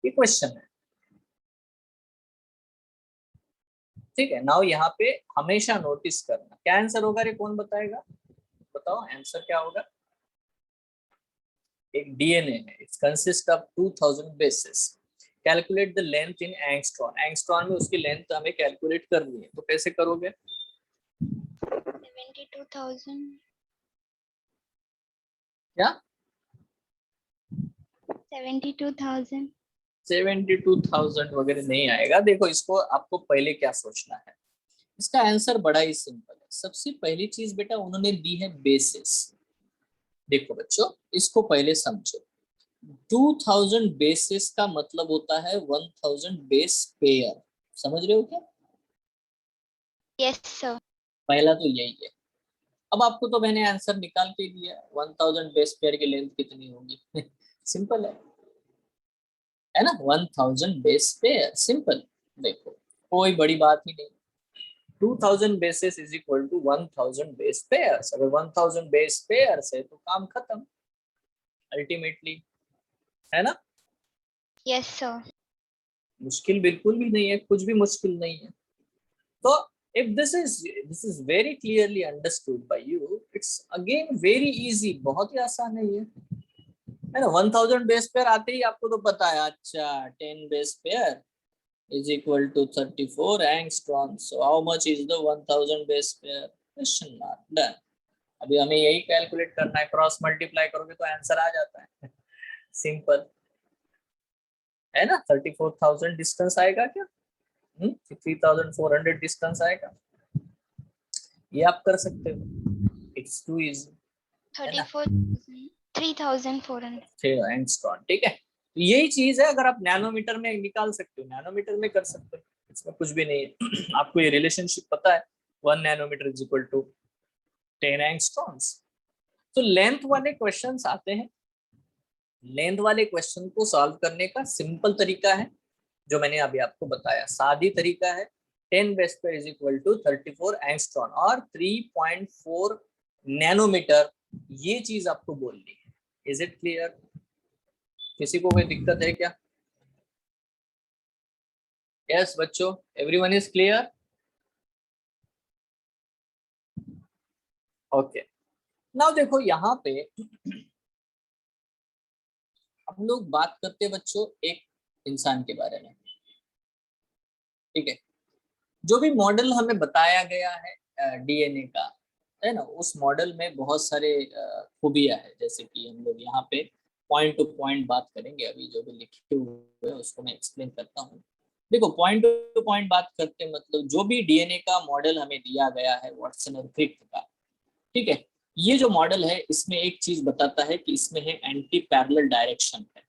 [SPEAKER 1] ये क्वेश्चन है। ठीक है। नाउ यहाँ पे हमेशा नोटिस करना, क्या आंसर होगा रे? कौन बताएगा? बताओ आंसर क्या होगा? एक डीएनए है, it's consist of 2000 bases. Calculate the length in angstrom. Angstrom में उसकी लेंथ हमें कैलकुलेट करनी है, तो कैसे करोगे?
[SPEAKER 2] 72,000।
[SPEAKER 1] क्या?
[SPEAKER 2] 72,000।
[SPEAKER 1] 72,000 वगैरह नहीं आएगा। देखो इसको आपको पहले क्या सोचना है, इसका आंसर बड़ा ही सिंपल है। सबसे पहली चीज बेटा उन्होंने दी है बेसिस। देखो बच्चों इसको पहले समझो। 2000 बेसिस का मतलब होता है 1000 बेस पेयर। समझ रहे हो क्या?
[SPEAKER 2] Yes sir.
[SPEAKER 1] पहला तो यही है। अब आपको तो मैंने आंसर निकाल के दिया, 1000 बेस पेयर की लेंथ कितनी होगी सिंपल है ना, 1000 बेस पेयर, सिंपल। देखो कोई बड़ी बात ही नहीं। 2000 bases is equal to 1000 base pairs. अगर 1000 बेस पेयर्स है तो काम खत्म अल्टीमेटली, है ना।
[SPEAKER 2] Yes sir.
[SPEAKER 1] मुश्किल बिल्कुल भी नहीं है, कुछ भी मुश्किल नहीं है। तो if this is very clearly understood by you, it's again very easy, बहुत ही आसान है ये, है ना। 1000 बेस पेयर आते ही आपको तो पता है, अच्छा 10 base pair is equal to 34 angstrom. So how much is the 1000 base pair? Question mark. Done. अभी हमें यही कैलकुलेट करना है, क्रॉस मल्टीप्लाई करोगे तो आंसर आ जाता है, सिंपल है ना। 34,000 डिस्टेंस आएगा क्या, 3,400 डिस्टेंस आएगा, ये आप कर सकते हो, इट्स टू इजी,
[SPEAKER 2] 34,3,400
[SPEAKER 1] एंगस्ट्रॉम, ठीक है। तो यही चीज है, अगर आप नैनोमीटर में निकाल सकते हो, नैनोमीटर में कर सकते हो, इसमें कुछ भी नहीं है। आपको ये रिलेशनशिप पता है, 1 nanometre is equal to 10 angstroms. तो लेंथ वाले क्वेश्चंस आते हैं, लेंथ वाले क्वेश्चन को सॉल्व करने का सिंपल तरीका है जो मैंने अभी आपको बताया, सादी तरीका है। 10 base pair is equal to 34 angstrom और 3.4 नैनोमीटर, ये चीज आपको बोलनी है। Is it clear? किसी को कोई दिक्कत है क्या? यस बच्चों, everyone is clear? Okay, now देखो यहाँ पे हम लोग बात करते हैं बच्चों एक इंसान के बारे में, ठीक है। जो भी मॉडल हमें बताया गया है डीएनए का, है ना, उस मॉडल में बहुत सारे खूबियां है, जैसे कि हम लोग यहाँ पे पॉइंट टू पॉइंट बात करेंगे। अभी जो भी लिखे हुए है उसको मैं एक्सप्लेन करता हूँ। देखो पॉइंट टू पॉइंट बात करते हैं, मतलब जो भी डीएनए का मॉडल हमें दिया गया है वाटसन और क्रिक का, ठीक है, ये जो मॉडल है इसमें एक चीज बताता है कि इसमें है एंटी पैरेलल डायरेक्शन है,